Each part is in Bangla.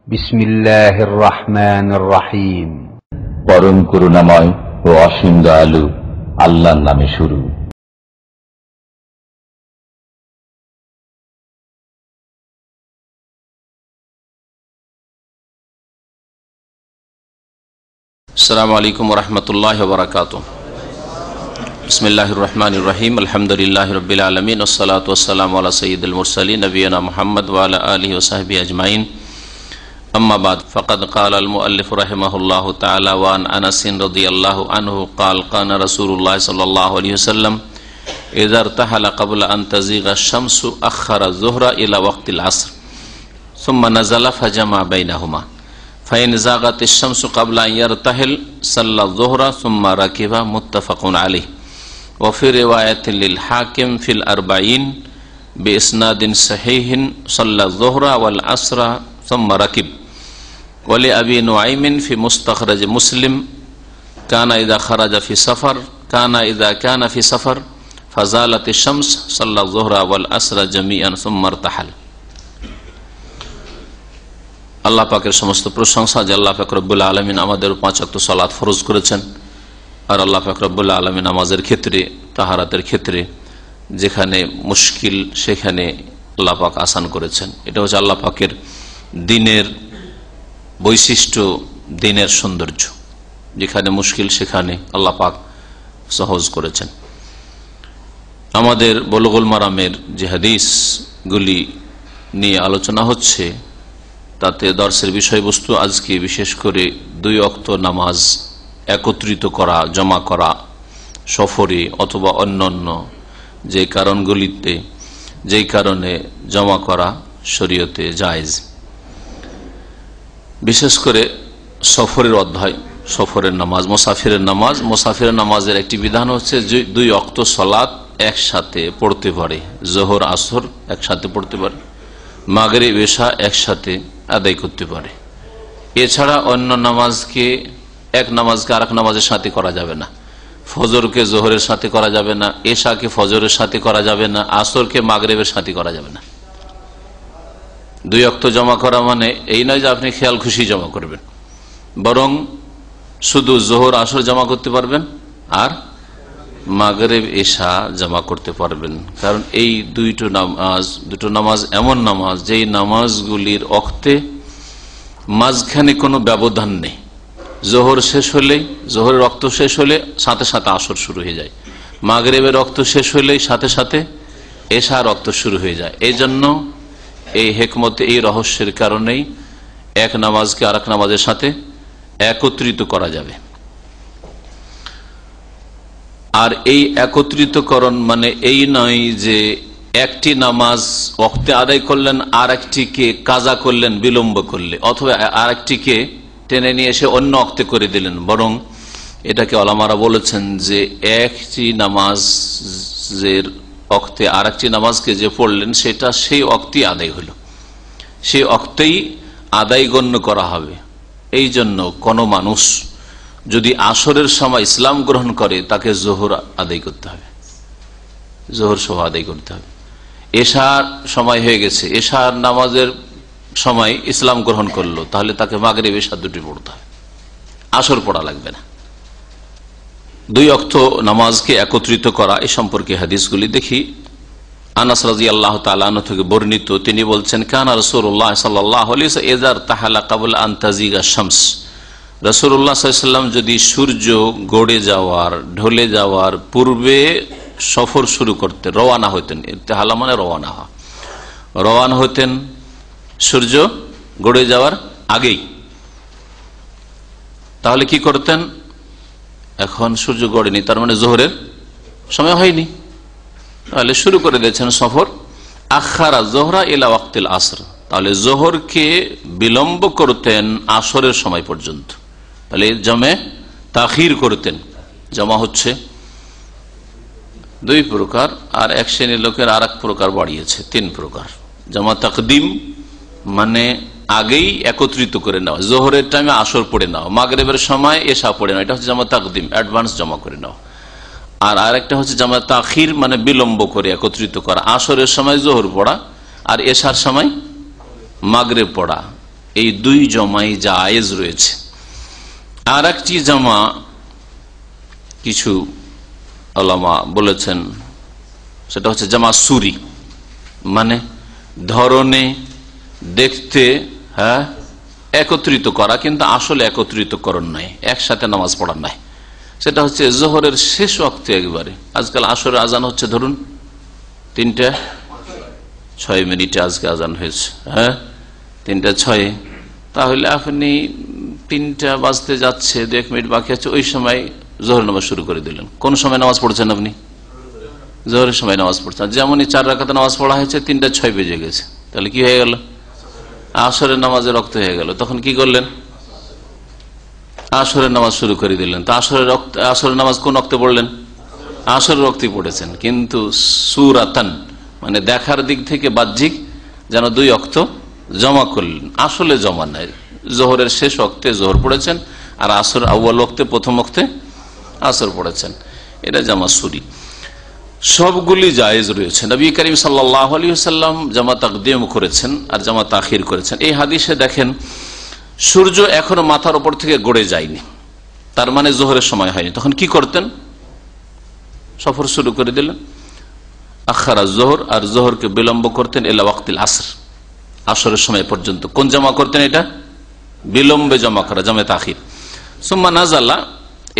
বিসমিল্লাহির রহমানির রহিম। পরম করুণাময় ও অসীম দয়ালু আল্লাহর নামে শুরু। আসসালামু আলাইকুম ওয়া রাহমাতুল্লাহি ওয়া বারাকাতুহু। বিসমিল্লাহির রহমানির রহিম। আলহামদুলিল্লাহি রাব্বিল আলামিন ওয়াস সালাতু ওয়াস সালামু আলা সাইয়্যিদিল মুরসালিন নবিয়িনা মুহাম্মদ ওয়া আলা আলিহি ওয়া সাহবিহি আজমাইন। আম্মা বাদ, ফাকাদ ক্বালা আল মুআল্লিফ রাহিমাহুল্লাহু তাআলা ওয়া আন আনাস রাদিয়াল্লাহু আনহু ক্বাল কানা রাসূলুল্লাহ সাল্লাল্লাহু আলাইহি ওয়াসাল্লাম ইযা ইরতাহালা ক্বাবলা আন তাযিগা আশ-শামসু আখারা আয-যুহরা ইলা ওয়াক্তিল আসর সুম্মা নাযালা ফাজামা বাইনাহুমা ফাইন যাগাত আশ-শামসু ক্বাবলা আন ইয়ারতাহিল সাল্লা আয-যুহরা সুম্মা রাকিবা। মুত্তাফাকুন আলাইহি। ওয়া ফি রিওয়ায়াতিন লিল হাকিম ফিল আরবাঈন বিইসনাদিন সহিহিন সাল্লা আয-যুহরা ওয়াল আসরা সুম্মা রাকিব। ওয়া লি আবি নুআইমিন ফি মুস্তাখরাজ মুসলিম কানা ইযা খারাজা ফি সাফার কানা ইযা কানা ফি সাফার ফাজালাত আশ-শামস সাল্লা আয-যুহরা ওয়াল আসরা জামিআন সুম্মা ইরতাহাল। আল্লাহ পাকের সমস্ত প্রশংসা যে আল্লাহ পাক রব্বুল আলামিন আমাদের 5 ওয়াক্ত সালাত ফরজ করেছেন। আর আল্লাহ পাক রব্বুল আলামিন নামাজের ক্ষেত্রে, তাহারাতের ক্ষেত্রে যেখানে মুশকিল সেখানে আল্লাহ পাক আসান করেছেন। এটা হচ্ছে আল্লাহ পাকের দিনের বৈশিষ্ট্য, দিনের সৌন্দর্য। যেখানে মুশকিল সেখানে আল্লাহ পাক সহজ করেছেন। আমাদের বুলুগুল মারামের যে হাদিসগুলি নিয়ে আলোচনা হচ্ছে তাতে দর্শের বিষয়বস্তু আজকে বিশেষ করে 2 ওয়াক্ত নামাজ একত্রিত করা, জমা করা সফরে অথবা অন্যান্য যে কারণগুলিতে, যেই কারণে জমা করা শরীয়তে জায়েজ। বিশেষ করে সফরের অধ্যায়, সফরের নামাজ, মুসাফিরের নামাজ। মুসাফিরের নামাজের একটি বিধান হচ্ছে 2 ওয়াক্ত সালাত একসাথে পড়তে পারে। জোহর আসর একসাথে পড়তে পারে, মাগরিব এশা একসাথে আদায় করতে পারে। এছাড়া অন্য নামাজকে, এক নামাজকে আরেক নামাজের সাথে করা যাবে না। ফজরকে জোহরের সাথে করা যাবে না, এশাকে ফজরের সাথে করা যাবে না, আসরকে মাগরিবের সাথে করা যাবে না। 2 ওয়াক্ত জমা করা মানে এই নয় যে আপনি খেয়াল খুশি জমা করবেন, বরং শুধু জোহর আসর জমা করতে পারবেন আর মাগরিব এশা জমা করতে পারবেন। কারণ এই দুটো নামাজ এমন নামাজ যেই নামাজগুলির ওয়াক্তে মাঝখানে কোনো ব্যবধান নেই। জোহর শেষ হলেই, জোহরের ওয়াক্ত শেষ হলে সাথে সাথে আসর শুরু হয়ে যায়, মাগরিবের ওয়াক্ত শেষ হলেই সাথে সাথে এশার ওয়াক্ত শুরু হয়ে যায়। এই জন্য এই হিকমতে, এই রহস্যের কারণেই এক নামাজকে আরেক নামাজের সাথে একত্রিত করা যাবে। আর এই একত্রিতকরণ মানে এই নয় যে একটি নামাজ ওয়াক্তে আদায় করলেন আর একটিকে কাজা করলেন বিলম্ব করলে, অথবা আর একটিকে টেনে নিয়ে এসে অন্য ওয়াক্তে করে দিলেন। বরং এটাকে ওলামারা বলেছেন যে একটি নামাজের ওয়াক্তে আর একটি নামাজকে যে পড়লেন সেটা সেই ওয়াক্তেই আদায় হলো, সেই ওয়াক্তেই আদায় গণ্য করা হবে। এই জন্য কোনো মানুষ যদি আসরের সময় ইসলাম গ্রহণ করে তাকে জোহর আদায় করতে হবে, জোহর সহ আদায় করতে হবে। এশার সময় হয়ে গেছে, এশার নামাজের সময় ইসলাম গ্রহণ করলো, তাহলে তাকে মাগরিব এশা দুটি পড়তে হবে, আসর পড়া লাগবে না। 2 ওয়াক্ত নামাজকে একত্রিত করা এই সম্পর্কে হাদিসগুলি দেখি। আনাস রাদিয়াল্লাহু তাআলা আনহু থেকে বর্ণিত, তিনি বলছেন কানা রাসূলুল্লাহ সাল্লাল্লাহু আলাইহি ওয়াসাল্লাম ইযা ইরতাহালা ক্বাবলা আন তাযিগা আশ-শামস। রাসূলুল্লাহ সাল্লাল্লাহু আলাইহি ওয়াসাল্লাম যদি সূর্য গড়ে যাওয়ার, ঢলে যাওয়ার পূর্বে সফর শুরু করতেন, রওয়ানা হতেন। ইরতাহালা মানে রওয়ানা হওয়া, রওয়ানা হতেন সূর্য গড়ে যাওয়ার আগেই। তাহলে কি করতেন? এখন সূর্য গড়েনি, তার মানে জোহরের সময় হয়নি, তাহলে শুরু করে দিয়েছেন সফর। আখারা জোহরা ইলা ওয়াক্তিল আসর, তাহলে জোহরকে বিলম্ব করতেন আসরের সময় পর্যন্ত। তাহলে জমে তাখির করতেন। জমা হচ্ছে 2 প্রকার, আর এক শ্রেণীর লোকের আর এক প্রকার বাড়িয়েছে, 3 প্রকার। জমা তাকদিম মানে আগেই একত্রিত করে নেওয়া, জোহরের টাইমে আসর পড়ে নেওয়া, মাগরিবের সময় এশা পড়ে নেওয়া, এটা হচ্ছে জমা তাকদিম, অ্যাডভান্স জমা করে নেওয়া। আর আরেকটা হচ্ছে জামা তাখির মানে বিলম্ব করে একত্রিত করা, আসরের সময় জোহর পড়া আর এশার সময় মাগরিব পড়া, এই দুই জমাই জায়েজ রয়েছে। আর একটি জমা কিছু উলামা বলেছেন সেটা হচ্ছে জামা সুরি, মানে ধরনে দেখতে একত্রিত করা, কিন্তু আসলে একত্রিতকরণ নাই, একসাথে নামাজ পড়া নাই। সেটা হচ্ছে জোহরের শেষ ওয়াক্তে একবারে, আজকাল আসরের আজান হচ্ছে ধরুন 3:06 আজকে আজান হয়েছে, 3:06, তাহলে আপনি 3টা বাজতে যাচ্ছে, 1 মিনিট বাকি আছে, ওই সময় জোহর নামাজ শুরু করে দিলেন। কোন সময় নামাজ পড়ছেন আপনি? জোহরের সময় নামাজ পড়ছেন। যেমনই 4 রাকাতে নামাজ পড়া হয়েছে, 3:06 বেজে গেছে, তাহলে কি হয়ে গেল? আসরের নামাজে রক্ত হয়ে গেল। তখন কি করলেন? আসরের নামাজ শুরু করে দিলেন। তো আসরের নামাজ কোন রক্তে পড়লেন? আসরের রক্তে পড়েছেন, কিন্তু সুরাতান মানে দেখার দিক থেকে বাহ্যিক যেন 2 ওয়াক্ত জমা করলেন, আসলে জমা নাই। জোহরের শেষ ওয়াক্তে জোহর পড়েছেন, আর আসর আউয়াল ওয়াক্তে প্রথম ওয়াক্তে আসর পড়েছেন, এটা জামা সুরি। সবগুলি জায়েজ রয়েছে। নবী করিম সাল্লাল্লাহু আলাইহি ওয়াসাল্লাম জামা তাকদীম করেছেন আর জামা তাখির করেছেন। এই হাদিসে দেখেন, সূর্য এখনো মাথার উপর থেকে গড়ে যায়নি, তার মানে জোহরের সময় হয়নি। তখন কি করতেন? সফর শুরু করে দিলেন, আখারা জোহর, আর জোহরকে বিলম্ব করতেন ইলা ওয়াক্তিল আসর, আসরের সময় পর্যন্ত। কোন জামা করতেন? এটা বিলম্বে জমা করা, জামা তাখির। সুম্মা নাজালা,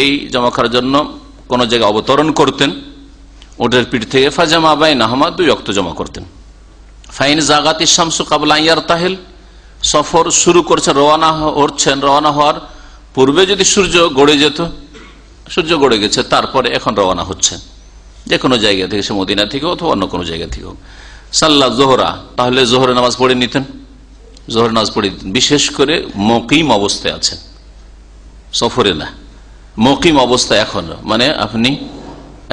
এই জমা করার জন্য কোন জায়গায় অবতরণ করতেন ওটের পিঠ থেকে, ফাজামা বাইনাহুমা, 2 ওয়াক্ত জমা করতেন। ফাইন জাগাতিশ শামসু ক্বাবলা আন ইয়ারতাহিল, সফর শুরু করছেন, রওনা হওয়ার পূর্বে যদি সূর্য গড়ে যেত, সূর্য গড়ে গেছে, তারপরে এখন রওনা হচ্ছেন যে কোনো জায়গা থেকে, সে মদিনা থেকে অথবা অন্য কোনো জায়গা থেকে, সাল্লা জোহরা, তাহলে জোহরের নামাজ পড়ে নিতেন, জোহরের নামাজ পড়ে দিতেন। বিশেষ করে মুকিম অবস্থায় আছেন, সফরে না, মুকিম অবস্থায় এখন, মানে আপনি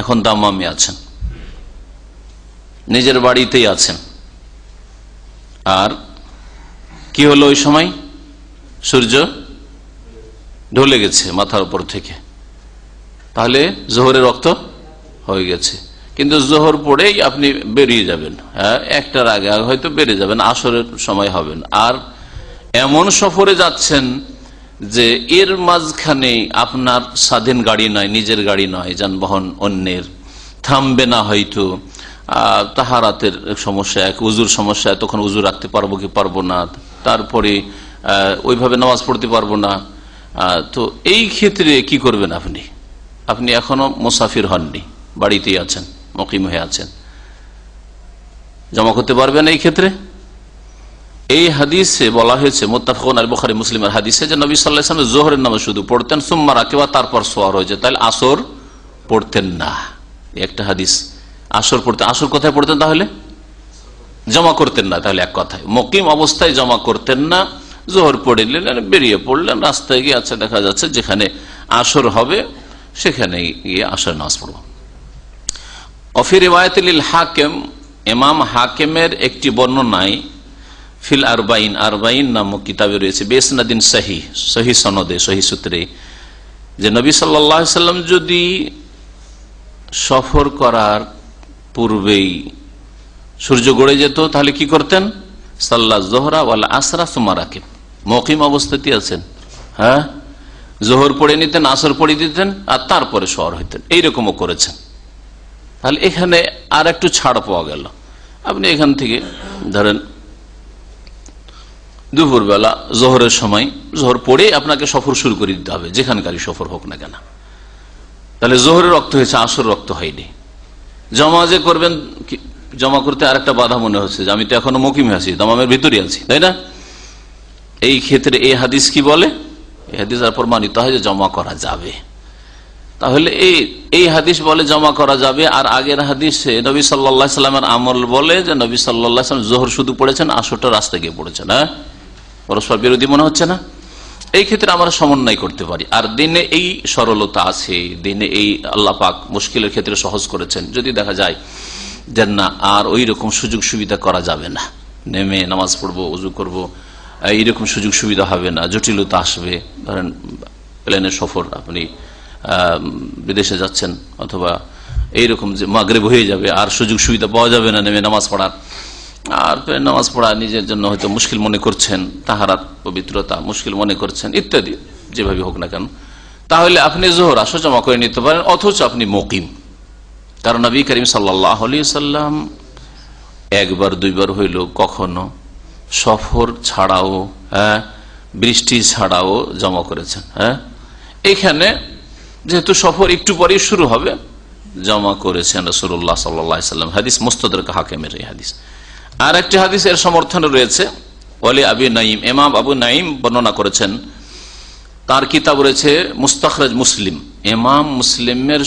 এখন দাম্মামে আছেন, নিজের বাড়িতেই আছেন, আর কি হলো ওই সময়? সূর্য ঢলে গেছে মাথার উপর থেকে, তাহলে জোহরের রক্ত হয়ে গেছে, কিন্তু জোহর পড়েই আপনি বেরিয়ে যাবেন, 1টার আগে হয়তো বেরিয়ে যাবেন, আসরের সময় হবেন। আর এমন সফরে যাচ্ছেন যে এর মাঝখানে আপনার স্বাধীন গাড়ি নয়, নিজের গাড়ি নয়, যানবাহন অন্যের, থামবে না, হয়তো তাহারাতের সমস্যা, উজুর সমস্যা, তখন উজু রাখতে পারবো কি পারবো না, তারপরে ওইভাবে নামাজ পড়তে পারবো না। তো এই ক্ষেত্রে কি করবেন? আপনি এখনো মুসাফির হননি, বাড়িতেই আছেন, মুকিম হয়ে আছেন, জমা করতে পারবেন। এই ক্ষেত্রে এই হাদিসে বলা হয়েছে, মুত্তাফাকুন আলাইহি, বুখারী মুসলিমের হাদিসে, যে নবী সাল্লাল্লাহু আলাইহি ওয়াসাল্লাম জোহরের নামাজ শুধু পড়তেন, সুম্মা রাকিবা, তারপর সোয়ার হয়েছে, তাহলে আসর পড়তেন না। একটা হাদিস, আসর পড়তেন। আসর কোথায় পড়তেন? তাহলে জমা করতেন না, তাহলে এক কথায় মুকিম অবস্থায় জমা করতেন না। জোহর পড়ে নিলেন, বেরিয়ে পড়লেন, রাস্তায় গিয়ে আছে, দেখা যাচ্ছে যেখানে আসর হবে সেখানে গিয়ে আসর নামাজ পড়ব। অফি রিওয়ায়াতিল হাকিম, ইমাম হাকিমের একটি বর্ণনায়, ফিল আরবাইন, আরবাইন নামক কিতাবে রয়েছে, বিসনাদিন সহিহ, সহিহ সনদে, সহিহ সূত্রে, যে নবী সাল্লাল্লাহু আলাইহি ওয়াসাল্লাম যদি সফর করার পূর্বেই সূর্য গড়ে যেত, তাহলে কি করতেন? সাল্লা জোহরা ওয়াল আসরা সুম্মা রাকিব, মুকিম অবস্থাতে আছেন, জোহর পড়ে নিতেন, আসর পড়ে দিতেন, আর তারপরে সওয়ার হইতেন। এইরকমও করেছেন। তাহলে এখানে আর একটু ছাড় পাওয়া গেল। আপনি এখান থেকে ধরেন দুপুরবেলা জোহরের সময়, জোহর পড়ে আপনাকে সফর শুরু করে দিতে হবে, যেখানকারই সফর হোক না কেন। তাহলে জোহরের রক্ত হয়েছে, আসর রক্ত হয়নি। জমা যে করবেন, জমা করতে আর একটা বাধা মনে হচ্ছে যে আমি তো এখনো মুকিমে আছি, দামামের ভিতরে আছি, তাই না? এই ক্ষেত্রে এই হাদিস কি বলে? এই হাদিস আর প্রমাণিত হয় যে জমা করা যাবে। তাহলে এই হাদিস বলে জমা করা যাবে, আর আগের হাদিসে নবী সাল্লাল্লাহু আলাইহি সাল্লামের আমল বলে যে নবী সাল্লাল্লাহু আলাইহি সাল্লাম জোহর শুধু পড়েছেন, আসরটা রাস্তায় গিয়ে পড়েছেন। পরস্পর বিরোধী মনে হচ্ছে না? এই ক্ষেত্রে আমরা সমন্বয় করতে পারি। আর দিনে এই সরলতা আছে, দিনে এই আল্লাহ পাক মুশকিলের ক্ষেত্রে সহজ করেছেন। যদি দেখা যায় যে না, আর ওই রকম সুযোগ সুবিধা করা যাবে না, নেমে নামাজ পড়বো, উজু করবো, এইরকম সুযোগ সুবিধা হবে না, জটিলতা আসবে, ধরেন প্লেনের সফর, আপনি বিদেশে যাচ্ছেন, অথবা এইরকম যে মাগরিব হয়ে যাবে, আর সুযোগ সুবিধা পাওয়া যাবে না নেমে নামাজ পড়ার, আর নামাজ পড়া নিজের জন্য হয়তো মুশকিল মনে করছেন, তাহারাত পবিত্রতা মুশকিল মনে করছেন ইত্যাদি, যেভাবে হোক না কেন, তাহলে আপনি জোহর আসর জমা করে নিতে পারেন, অথচ আপনি মুকিম। কারণ নবী করিম সাল্লাল্লাহু আলাইহি সাল্লাম একবার দুইবার হইল কখনো সফর ছাড়াও, বৃষ্টি ছাড়াও জমা করেছেন। এইখানে যেহেতু সফর একটু পরেই শুরু হবে, জমা করেছেন রাসূলুল্লাহ সাল্লাল্লাহু আলাইহি সাল্লাম। হাদিস মুস্তাদরাক হাকিমের এই হাদিস। আর একটি হাদিস এর সমর্থনে রয়েছে, ওয়ালি আবি নাইম, ইমাম আবু নাইম বর্ণনা করেছেন, তার কিতাব রয়েছে মুস্তাখরাজ মুসলিম, ইমাম মুসলিমের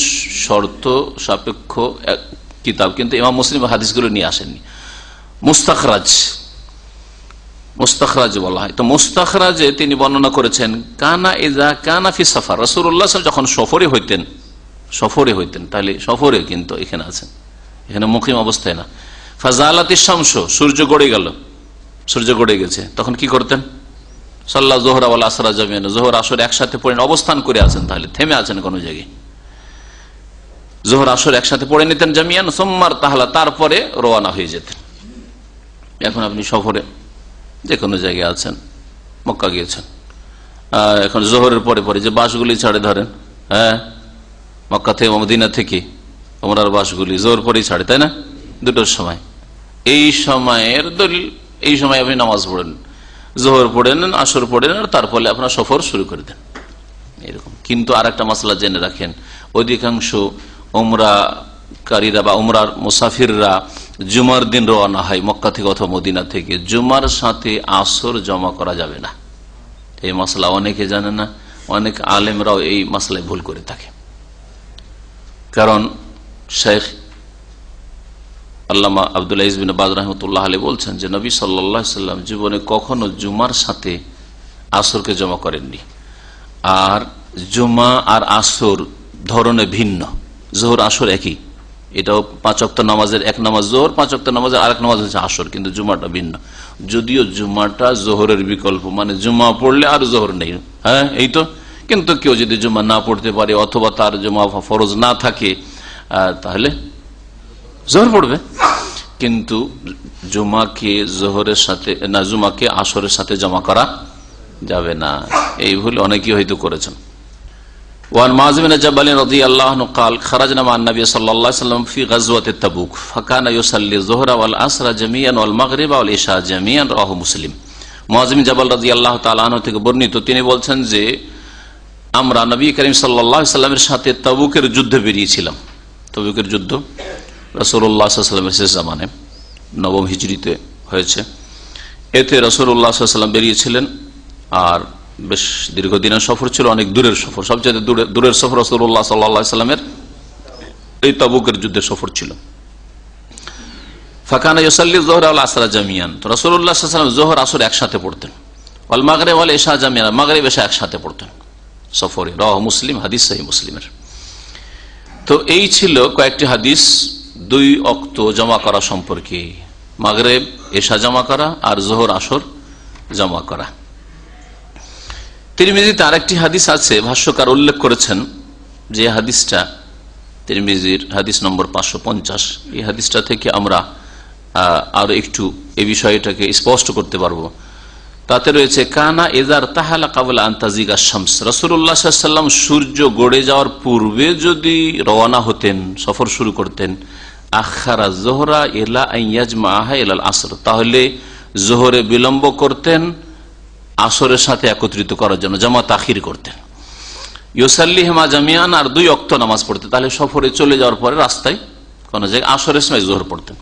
শর্ত সাপেক্ষ কিতাব, কিন্তু ইমাম মুসলিম হাদিসগুলো নিয়ে আসেননি। মুস্তাখরাজ বলা হয়। তো মুস্তাখরাজে তিনি বর্ণনা করেছেন, কানা ইযা কানা ফি সাফার, রাসূলুল্লাহ যখন সফরে হইতেন, তাহলে সফরে কিন্তু এখানে আছেন, এখানে মুকিম অবস্থায় না। ফাজালাতিশ শামস, সূর্য গড়ে গেছে, তখন কি করতেন? সাল্লা যোহরা ওয়াল আসরা জামিয়ান, যোহর আসর একসাথে পড়েন, অবস্থান করে আছেন, তাহলে থেমে আছেন কোন জায়গায়, যোহর আসর একসাথে পড়ে নিতেন জামিয়ান, সুম্মার তাহলা, তারপরে রওনা হয়ে যেতেন। এখন আপনি সফরে যে কোনো জায়গায় আছেন, মক্কা গিয়েছেন, এখন জোহরের পরে যে বাসগুলি ছাড়ে ধরেন, মক্কা থেকে মদিনা থেকে ওমরার বাসগুলি জোহর পরেই ছাড়ে, তাই না? দুটোর সময়, এই সময়ের দলিল, এই সময় আপনি নামাজ পড়েন, জোহর পড়ে নেন, আসর পড়ে নেন, আর তারপরে আপনার সফর শুরু করে দেন, এরকম। কিন্তু আর একটা মাসলা জেনে রাখেন, অধিকাংশ উমরাকারীরা বা উমরার মুসাফিররা জুমার দিন রওনা হয় মক্কা থেকে অথবা মদিনা থেকে, জুমার সাথে আসর জমা করা যাবে না। এই মাসলা অনেকে জানে না, অনেক আলেমরাও এই মাসলায় ভুল করে থাকে। কারণ শেখ আল্লামা আব্দুল আজিজ বিন বাজ রাহমাতুল্লাহ আলাইহি বলছেন যে নবী সাল্লাল্লাহু আলাইহি সাল্লাম জীবনে কখনো জুমার সাথে আসরকে জমা করেননি। আর জুমা আর আসর ধরনে ভিন্ন, জোহর আসর একই, এটাও 5 ওয়াক্ত নামাজের এক নামাজ জোহর, 5 ওয়াক্ত নামাজের আরেক নামাজ হচ্ছে আসর, কিন্তু জুমাটা ভিন্ন। যদিও জুমাটা জোহরের বিকল্প, মানে জুমা পড়লে আর জোহর নেই, এই তো। কিন্তু কেউ যদি জুমা না পড়তে পারে অথবা তার জুমা ফরজ না থাকে, তাহলে জোহর পড়বে। কিন্তু জুমাকে জোহরের সাথে না, জুমাকে আসরের সাথে জমা করা যাবে না, এই ভুল অনেকেই হয়তো করেছেন। وعن معاذ بن جبل رضي الله عنه قال خرجنا مع النبي صلى الله عليه وسلم في غزوة تبوك فكان يصلي الظهر والعصر جميعا والمغرب والعشاء جميعا رواه مسلم। মুআয বিন জাবাল রাদিয়াল্লাহু তাআলা আনহু থেকে বর্ণিত, তিনি বলছেন যে আমরা নবী করিম সাল্লাল্লাহু আলাইহি সাল্লামের সাথে তাবুকের যুদ্ধে বেরিয়েছিলাম। তাবুকের যুদ্ধ রাসূলুল্লাহ সাল্লাল্লাহু আলাইহি ওয়াসাল্লামের শেষ জামানে, 9ম হিজরিতে হয়েছে। এতে রাসূলুল্লাহ সাল্লাল্লাহু আলাইহি ওয়াসাল্লাম বেরিয়েছিলেন, আর বেশ দীর্ঘদিনের সফর ছিল, অনেক দূরের সফর, সবচেয়ে দূরের সফর রাসূলুল্লাহ সাল্লাল্লাহু আলাইহি ওয়াসাল্লামের এই তাবুকের যুদ্ধের সফর ছিল। ফাকানা ইউসাল্লি যুহরা ওয়াল আসরা জামিয়ান, তো রাসূলুল্লাহ সাল্লাল্লাহু আলাইহি ওয়াসাল্লাম যুহর আসর একসাথে পড়তেন, ওয়াল মাগরিব ওয়াল ইশা জামিয়ান, মাগরিব ইশা একসাথে পড়তেন সফরে, রাওয়াহু মুসলিম, হাদিস সহিহ মুসলিমের। তো এই ছিল কয়েকটি হাদিস 2 ওয়াক্ত জমা করা সম্পর্কে, মাগরিব ইশা জমা করা আর যুহর আসর জমা করা। তিরমিজিতে আরেকটি হাদিস আছে, ভাষ্যকার উল্লেখ করেছেন যে হাদিসটা তিরমিজির হাদিস নম্বর 550। এই হাদিসটা থেকে আমরা আরো একটু এই বিষয়টাকে স্পষ্ট করতে পারবো। তাতে রয়েছে, কানা ইযার তাহালা ক্বাবলা আন তাজিগা শামস, রাসূলুল্লাহ সাল্লাল্লাহু আলাইহি ওয়াসাল্লাম সূর্য গড়ে যাওয়ার পূর্বে যদি রওনা হতেন, সফর শুরু করতেন, আখারা যোহরা ইলা আন ইয়াজমাআহা ইলাল আসর, তাহলে যোহরে বিলম্ব করতেন আসরের সাথে একত্রিত করার জন্য, জামা তাখির করতেন। ইউসাল্লিহিমা জামিয়ান, আর 2 ওয়াক্ত নামাজ পড়তেন, তাহলে সফরে চলে যাওয়ার পরে রাস্তায় কোন জায়গায় আসরের সময় যোহর পড়তেন।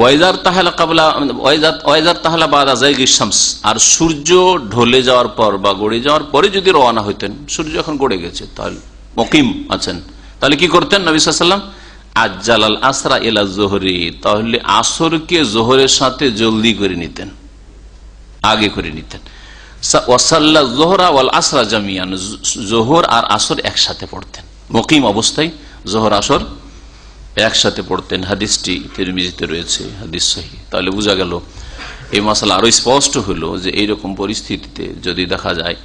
ওয়াইজার তাহলা বাদা যায়গিশ শামস, আর সূর্য ঢলে যাওয়ার পর বা গড়ে যাওয়ার পরে যদি রওনা হইতেন, সূর্য এখন গড়ে গেছে, তাহলে মুকিম আছেন, তাহলে কি করতেন নবী সাল্লাল্লাহু আলাইহি ওয়াসাল্লাম? আজ্জালাল আসরা ইলা যোহরি, তাহলে আসরকে যোহরের সাথে জলদি করে নিতেন, আগে করে নিতেন। ওয়াসাল্লা যোহরা ওয়াল আসরা জামিয়ান, যোহর আর আসর একসাথে পড়তেন, মুকিম অবস্থায় যোহর আসর একসাথে পড়তেন। হাদিসটি তিরমিজিতে রয়েছে, হাদিস সহিহ। তাহলে বোঝা গেল, এই মাসালা আরো স্পষ্ট হলো যে এইরকম পরিস্থিতিতে যদি দেখা যায়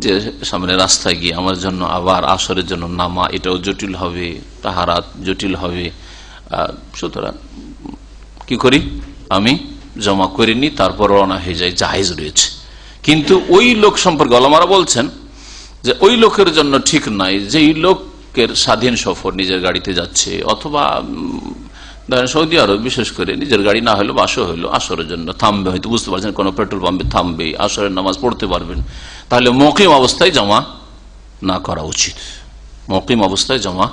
যে সামনে রাস্তায় গিয়ে আমার জন্য আবার আসরের জন্য নামা, এটাও জটিল হবে, তাহারাত জটিল হবে, সুতরাং কি করি, আমি জমা করিনি, তারপর রওনা হয়ে যায়, জায়েজ রয়েছে। কিন্তু ওই লোক সম্পর্কে ওলামারা বলছেন যে ওই লোকের জন্য ঠিক নাই যেই লোকের স্বাধীন সফর, নিজের গাড়িতে যাচ্ছে, অথবা ধরেন সৌদি আরব বিশেষ করে নিজের গাড়ি না হলো বাসও হইলো, আসরের জন্য থামবে, হয়তো বুঝতে পারছেন কোনো পেট্রোল পাম্পে থামবে, আসরের নামাজ পড়তে পারবেন, তাহলে মুকিম অবস্থায় জমা না করা উচিত। মুকিম অবস্থায় জমা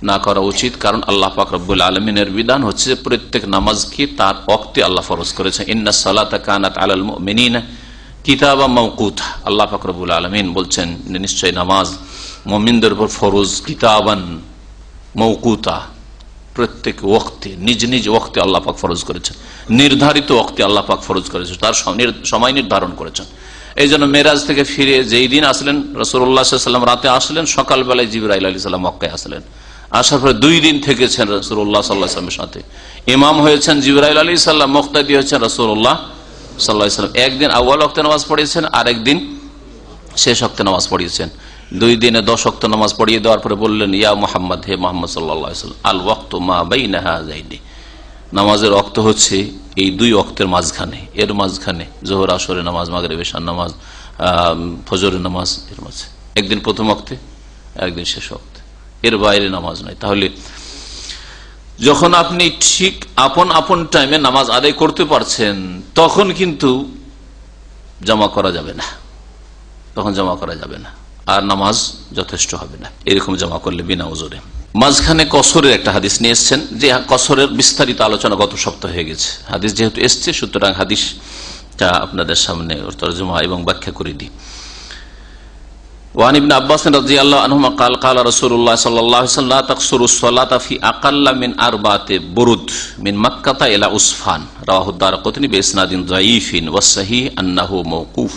না করা উচিত, কারণ আল্লাহ পাক রব্বুল আলামিনের বিধান হচ্ছে প্রত্যেক নামাজকে তার ওয়াক্তে আল্লাহ ফরজ করেছেন। ইন্নাস সালাতা কানাত আলাল মুমিনিনা কিতাবা মাওকুতা। আল্লাহ পাক রব্বুল আলামিন বলছেন নিশ্চয় নামাজ মুমিনদের উপর ফরজ, কিতাবান মাওকুতা, প্রত্যেক ওয়াক্তে, নিজ নিজ ওয়াক্তে আল্লাহ পাক ফরজ করেছেন, নির্ধারিত ওয়াক্তে আল্লাহ পাক ফরজ করেছেন, তার সময় নির্ধারণ করেছেন। এই জন্য মেরাজ থেকে ফিরে যেই দিন আসলেন রাসূলুল্লাহ সাল্লাল্লাহু আলাইহি ওয়াসাল্লাম, রাতে আসলেন, সকালবেলায় জিবরাইল আলাইহিস সালাম মক্কায় আসলেন। আসার পরে 2 দিন থেকেছেন রাসূলুল্লাহ সাল্লাল্লাহু আলাইহি ওয়াসাল্লামের সাথে। ইমাম হয়েছেন জিবরাইল আলাইহিস সালাম, মুক্তাদি হয়েছেন রাসূলুল্লাহ সাল্লাল্লাহু আলাইহি ওয়াসাল্লাম। একদিন আউয়াল ওয়াক্তে নামাজ পড়িয়েছেন, আর একদিন শেষ ওয়াক্তে নামাজ পড়িয়েছেন। 2 দিনে 10 ওয়াক্ত নামাজ পড়িয়ে দেওয়ার পরে বললেন, ইয়া মুহাম্মদ, হে মুহাম্মদ সাল্লাল্লাহু আলাইহি ওয়াসাল্লাম, আল ওয়াক্তু মা বাইনা হাযাইনি, নামাজের ওয়াক্ত হচ্ছে এই 2 ওয়াক্তের মাঝখানে, এর মাঝখানে যোহর আসরের নামাজ, মাগরিব এশার নামাজ, ফজরের নামাজ, এর মাঝে একদিন প্রথম ওয়াক্তে, একদিন শেষ ওয়াক্তে, এর বাইরে নামাজ নাই। তাহলে যখন আপনি ঠিক আপন আপন টাইমে নামাজ আদায় করতে পারছেন, তখন কিন্তু জমা করা যাবে না, তখন জমা করা যাবে না, আর নামাজ যথেষ্ট হবে না এরকম জমা করলে বিনা ওজরে। মাঝখানে কসরের একটা হাদিস নিয়ে এসছেন, যে কসরের বিস্তারিত আলোচনা গত সপ্তাহ হয়ে গেছে। হাদিস যেহেতু এসছে, সুতরাং হাদিসটা আপনাদের সামনে তরজমা এবং ব্যাখ্যা করে দিই। ওয়ান ইবনে আব্বাস রাদিয়াল্লাহু আনহুমা قال قال رسول الله صلى الله عليه وسلم لا تقصروا الصلاة في أقل من 4 برد من مكة إلى عسفان رواه الدارقطني بإسناد ضعيف والصحيح أنه موقوف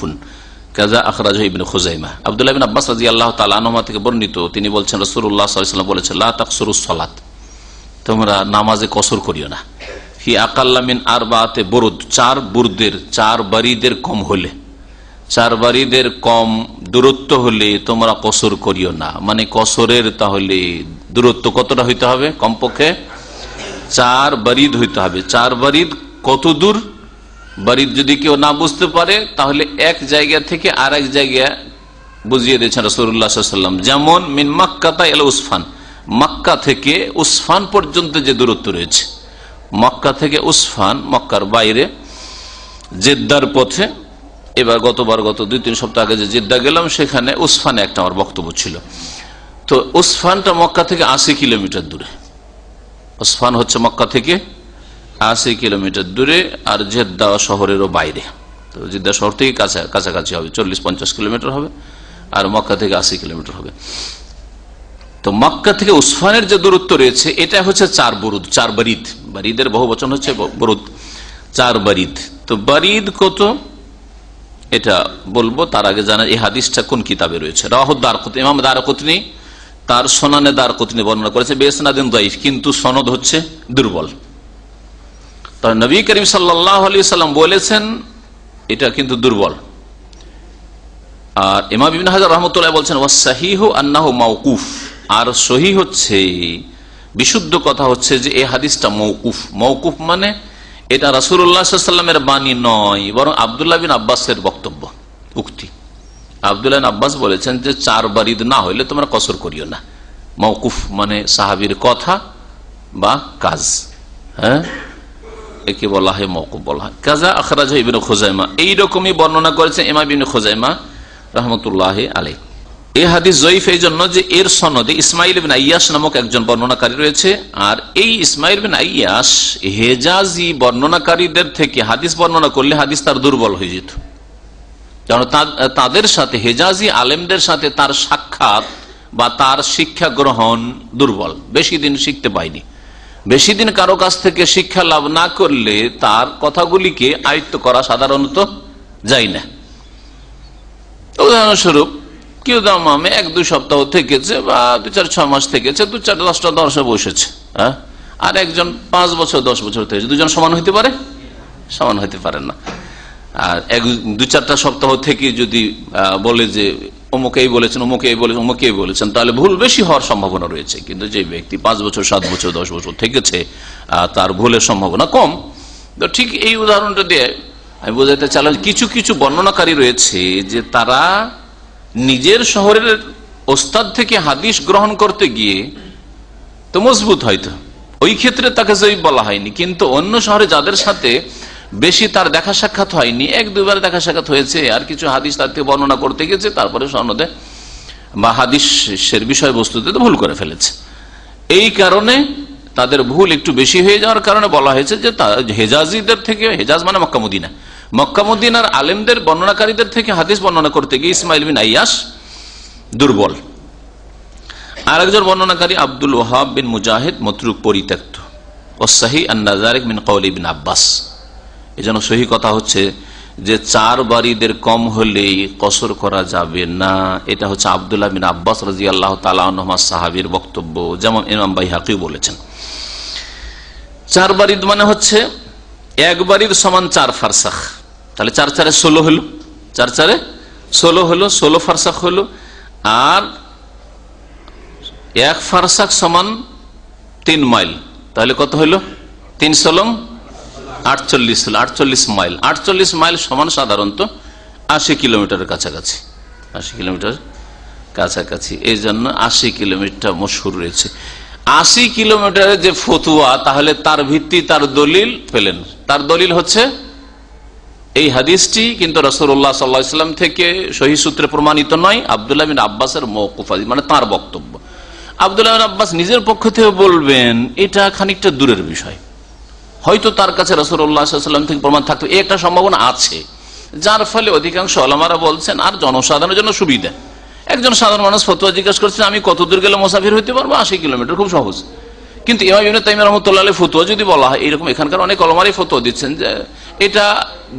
কাযা আখরাজহু ইবনে খুযাইমা। আব্দুল্লাহ ইবনে আব্বাস রাদিয়াল্লাহু তাআলা আনহুমা থেকে বর্ণিত, তিনি বলছেন রাসূলুল্লাহ সাল্লাল্লাহু আলাইহি ওয়াসাল্লাম বলেছেন, লা তাকসুরুস সালাত, তোমরা নামাজে কসর করিও না, ফি আকাল্লা মিন 4 বুরুদ, 4 বুরদের, 4 বারিদের কম হলে, 4 বারিদের কম দূরত্ব হলে তোমরা কসর করিও না। মানে কসরের তাহলে দূরত্ব কতটা হইতে হবে? কমপক্ষে 4 বারিদ হইতে হবে। 4 বারিদ কত দূর? বারিদ যদি কেউ না বুঝতে পারে, তাহলে এক জায়গা থেকে আর এক জায়গা বুঝিয়ে দিয়েছেন রাসূলুল্লাহ সাল্লাল্লাহু আলাইহি ওয়াসাল্লাম। যেমন মিন মাক্কাতা ইলা উসফান, মক্কা থেকে উসফান পর্যন্ত যে দূরত্ব রয়েছে, মক্কা থেকে উসফান, মক্কার বাইরে জেদ্দার পথে। এবার গত 2-3 সপ্তাহ আগে যে জেদ্দা গেলাম, সেখানে উসফানে একটা আমার বক্তব্য ছিল। তো উসফানটা মক্কা থেকে 80 কিলোমিটার দূরে। উসফান হচ্ছে মক্কা থেকে 80 কিলোমিটার দূরে, আর জেদ্দা শহরেরও বাইরে। তো জেদ্দা শহর থেকে কাছাকাছি হবে, 40-50 কিলোমিটার হবে, আর মক্কা থেকে 80 কিলোমিটার হবে। তো মক্কা থেকে উসফানের যে দূরত্ব রয়েছে, এটা হচ্ছে 4 বুরুদ, 4 বারিদ। বারিদের বহু বচন হচ্ছে বুরুদ, 4 বারিদ। তো বারিদ কত এটা বলবো, তার আগে জানা এই হাদিসটা কোন কিতাবে রয়েছে। রাওয়াহুদ দারকুতনি, ইমাম দারকুতনি তার সুনানে দারকুতনি বর্ণনা করেছে বিসনাদিন দাঈফ, কিন্তু সনদ হচ্ছে দুর্বল। তবে নবী করিম সাল্লাল্লাহু আলাইহি ওয়াসাল্লাম বলেছেন এটা কিন্তু দুর্বল। আর ইমাম ইবনে হাজার রাহমাতুল্লাহ বলছেন ওয়াস সাহিহু আন্নাহু মাওকুফ, আর সহিহ হচ্ছে, বিশুদ্ধ কথা হচ্ছে যে এই হাদিসটা মওকুফ। মওকুফ মানে এটা রাসূলুল্লাহ সাল্লাল্লাহু আলাইহি ওয়াসাল্লামের বাণী নয়, বরং আব্দুল্লাহ বিন আব্বাসের বক্তব্য, উক্তি। আব্দুল্লাহ বিন আব্বাস বলেছেন যে 4 বারিদ না হইলে তোমরা কসর করিও না। মওকুফ মানে সাহাবীর কথা বা কাজ, হ্যাঁ, একে বলা হয় মওকুফ বলা হয়। কাযা আখরাজহু ইবনে খুযাইমা, এইরকমই বর্ণনা করেছেন ইমাম ইবনে খুযাইমা রাহমাতুল্লাহি আলাইহি। এই হাদিস জয়ীফ এই জন্য যে এর সনদে ইসমাইল বিন আইয়াস নামক একজন বর্ণনাকারী রয়েছে, আর এই ইসমাইল বিন আইয়াস হেজাজি বর্ণনাকারীদের থেকে হাদিস বর্ণনা করলে হাদিস তার দুর্বল হয়ে যেত। কারণ তাদের সাথে, হেজাজি আলেমদের সাথে তার সাক্ষাৎ বা তার শিক্ষা গ্রহণ দুর্বল, বেশি দিন শিখতে পায়নি। বেশি দিন কারো কাছ থেকে শিক্ষা লাভ না করলে তার কথাগুলিকে আয়ত্ত করা সাধারণত যায় না। উদাহরণস্বরূপ কেউ দামামে 1-2 সপ্তাহ থেকেছে, বা 2-4-6 মাস থেকেছে, 2-4-10টা দর্শে বসেছে, হ্যাঁ, আর একজন 5 বছর 10 বছর থেকেছে, দুজন সমান হইতে পারে? সমান হইতে পারে না। আর 2-4টা সপ্তাহ থেকে যদি বলে যে অমুকেই বলেছেন, অমুকেই বলেছেন, অমুকেই বলেছেন, তাহলে ভুল বেশি হওয়ার সম্ভাবনা রয়েছে। কিন্তু যে ব্যক্তি 5 বছর 7 বছর 10 বছর থেকেছে, তার ভুলের সম্ভাবনা কম। তো ঠিক এই উদাহরণটা দিয়ে আমি বোঝাতে চাইলাম, কিছু কিছু বর্ণনাকারী রয়েছে যে তারা নিজের শহরের ওস্তাদ থেকে হাদিস গ্রহণ করতে গিয়ে তো মজবুত, হয়তো ওই ক্ষেত্রে তাকে জয়ীফ বলা হয়নি, কিন্তু অন্য শহরে যাদের সাথে বেশি তার দেখা সাক্ষাৎ হয়নি, এক দুবার দেখা সাক্ষাৎ হয়েছে, আর কিছু হাদিস তার থেকে বর্ণনা করতে গেছে, তারপরে সনদে বা হাদিসের বিষয়বস্তুতে তো ভুল করে ফেলেছে। এই কারণে তাদের ভুল একটু বেশি হয়ে যাওয়ার কারণে বলা হয়েছে যে হেজাজিদের থেকে, হেজাজ মানে মক্কা মদিনা, মক্কা মদিনার আলেমদের বর্ণনাকারীদের থেকে হাদিস বর্ণনা করতে গিয়ে ইসমাইল বিন আইয়াস দুর্বল। আর একজন বর্ণনাকারী আব্দুল ওয়াহাব বিন মুজাহিদ মতরুক, পরিত্যক্ত। ও সহি আন-নাযারিক মিন কওলি ইবনে আব্বাস। এজন্য সহি কথা হচ্ছে যে 4 বারিদের কম হলেই কসর করা যাবে না, এটা হচ্ছে আব্দুল্লাহ বিন আব্বাস রাদিয়াল্লাহু তাআলা আনহুমা সাহাবীর বক্তব্য, যেমন ইমাম বাইহাকী বলেছেন। 4 বারিদ মানে হচ্ছে 1 বারিদ সমান 4 ফারসাখ, তাহলে 4 4 16 হলো, 4 4 16 হলো, 16 ফারসাখ হলো। আর 1 ফারসাখ সমান 3 মাইল, তাহলে কত হলো? 3 16 48 হলো, 48 মাইল। 48 মাইল সমান সাধারণত 80 কিলোমিটারের কাছাকাছি, 80 কিলোমিটার কাছাকাছি। এই জন্য 80 কিলোমিটার মশহুর রয়েছে। 80 কিলোমিটারের যে ফতুয়া, তাহলে তার ভিত্তি, তার দলিল পেলেন। তার দলিল হচ্ছে এই হাদিসটি, কিন্তু রাসূলুল্লাহ সাল্লাল্লাহু আলাইহি ওয়াসাল্লাম থেকে সহিহ সূত্রে প্রমাণিত নয়, আব্দুল্লাহ বিন আব্বাসের মওকুফ হাদিস, মানে তার বক্তব্য। আব্দুল্লাহ বিন আব্বাস নিজের পক্ষ থেকে বলবেন এটা খানিকটা দূরের বিষয়, হয়তো তার কাছে রাসূলুল্লাহ সাল্লাল্লাহু আলাইহি ওয়াসাল্লাম থেকে প্রমাণ থাকতো, এই একটা সম্ভাবনা আছে, যার ফলে অধিকাংশ উলামারা বলছেন আর জনসাধারণের জন্য সুবিধা। একজন সাধারণ মানুষ ফতোয়া জিজ্ঞাসা করছেন, আমি কত দূর গেলে মুসাফির হইতে পারবো? 80 কিলোমিটার, খুব সহজ। কিন্তু ইমাম ইবনে তাইমিয়া রাহমাতুল্লাহ আলাইহি ফতোয়া যদি বলা হয় এরকম, এখানকার অনেক উলামারই ফতোয়া দিচ্ছেন যে এটা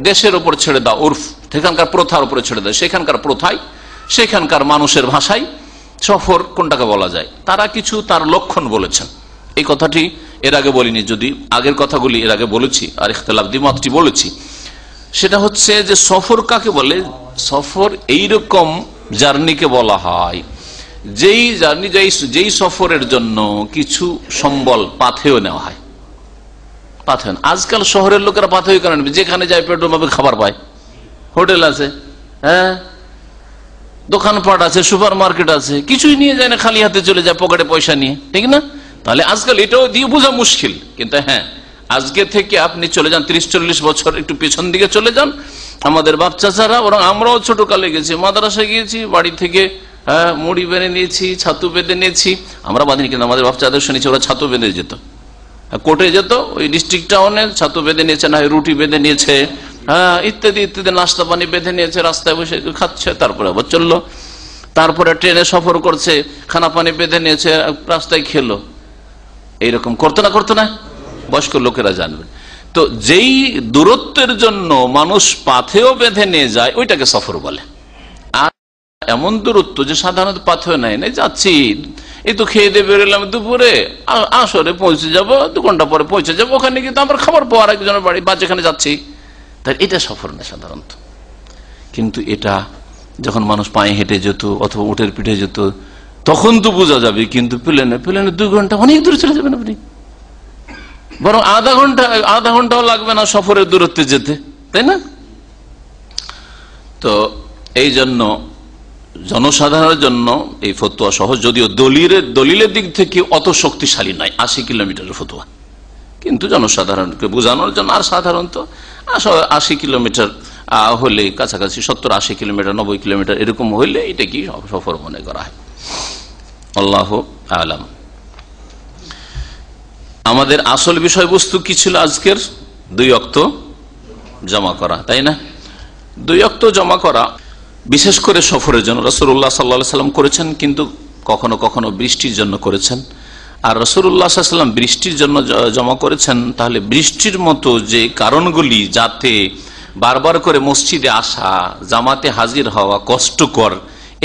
দেশের উপর ছেড়ে দাও, উর্ফ, সেখানকার প্রথার উপরে ছেড়ে দাও, সেখানকার প্রথায়, সেখানকার মানুষের ভাষায় সফর কোনটাকে বলা যায়। তারা কিছু তার লক্ষণ বলেছেন, এই কথাটি এর আগে বলিনি, যদি আগের কথাগুলি এর আগে বলেছি আর ইখতিলাফ দ্বিমতটি বলেছি। সেটা হচ্ছে যে সফর কাকে বলে? সফর এইরকম জার্নিকে বলা হয় যেই জার্নি, যেই সফরের জন্য কিছু সম্বল পাথেয় নেওয়া হয়। পাথেয়, আজকাল শহরের লোকেরা পাথেয় কেন নেবে? যেখানে যায় পেট্রোল পাবে, খাবার পায়, হোটেল আছে, হ্যাঁ, দোকানপাট আছে, সুপার মার্কেট আছে, কিছুই নিয়ে যায় না, খালি হাতে চলে যায় পকেটে পয়সা নিয়ে, ঠিক না? তাহলে আজকাল এটাও দিয়ে বোঝা মুশকিল। কিন্তু হ্যাঁ, আজকে থেকে আপনি চলে যান 30-40 বছর একটু পেছন দিকে চলে যান, আমাদের বাপ চাচারা, ওরা, আমরাও ছোটকালে গেছি, মাদ্রাসায় গিয়েছি, বাড়ি থেকে মুড়ি বেঁধে নিয়েছি, ছাতু বেঁধে নিয়েছি, আমরা বাঁধিনি, কিন্তু আমাদের বাপ চাচাদের শুনেছি ওরা ছাতু বেঁধে যেত, কোর্টে যেত, ওই ডিস্ট্রিক্ট টাউনে ছাতু বেঁধে নিয়েছে, না রুটি বেঁধে নিয়েছে, হ্যাঁ, ইত্যাদি ইত্যাদি, নাস্তা পানি বেঁধে নিয়েছে, রাস্তায় বসে খাচ্ছে, তারপরে আবার চললো। তারপরে ট্রেনে সফর করছে, খানা পানি বেঁধে নিয়েছে, রাস্তায় খেলো। এইরকম করতো না বয়স্ক লোকেরা জানবেন। তো যেই দূরত্বের জন্য মানুষ পাথেও বেঁধে নিয়ে যায়, ওইটাকে সফর বলে। আর এমন দূরত্ব যে সাধারণত পাথেও নেয় না, যাচ্ছি এই তো খেয়ে দিয়ে বেরোলাম দুপুরে, আসরে পৌঁছে যাব, 2 ঘন্টা পরে পৌঁছে যাবো, ওখানে কিন্তু আমার খাবার পাওয়ার একজনের বাড়ি বা যেখানে যাচ্ছি, তাই এটা সফর না সাধারণত। কিন্তু এটা যখন মানুষ পায়ে হেঁটে যেত অথবা উটের পিঠে যেত, তখন তো বোঝা যাবে। কিন্তু প্লেনে 2 ঘন্টা অনেক দূরে চলে যাবেন আপনি, বরং আধা ঘন্টাও লাগবে না সফরের দূরত্বে যেতে, তাই না? তো এই জন্য জনসাধারণের জন্য এই ফতোয়া সহজ, যদিও দলিলের দিক থেকে অত শক্তিশালী নয় 80 কিলোমিটারের ফতোয়া, কিন্তু জনসাধারণকে বোঝানোর জন্য। আর সাধারণত 80 কিলোমিটার হলে, কাছাকাছি 70-80 কিলোমিটার, 90 কিলোমিটার এরকম হইলে এটা কি সফর মনে করা হয়। আল্লাহু আলাম। আমাদের আসল বিষয়বস্তু কি ছিল আজকের? 2 ওয়াক্ত জমা করা, তাই না? 2 ওয়াক্ত জমা করা বিশেষ করে সফরের জন্য রাসূলুল্লাহ সাল্লাল্লাহু আলাইহি ওয়াসাল্লাম করেছেন, কিন্তু কখনো কখনো বৃষ্টির জন্য করেছেন। আর রাসূলুল্লাহ সাল্লাল্লাহু আলাইহি ওয়াসাল্লাম বৃষ্টির জন্য জমা করেছেন, তাহলে বৃষ্টির মতো যে কারণগুলি যাতে বারবার করে মসজিদে আসা, জামাতে হাজির হওয়া কষ্টকর,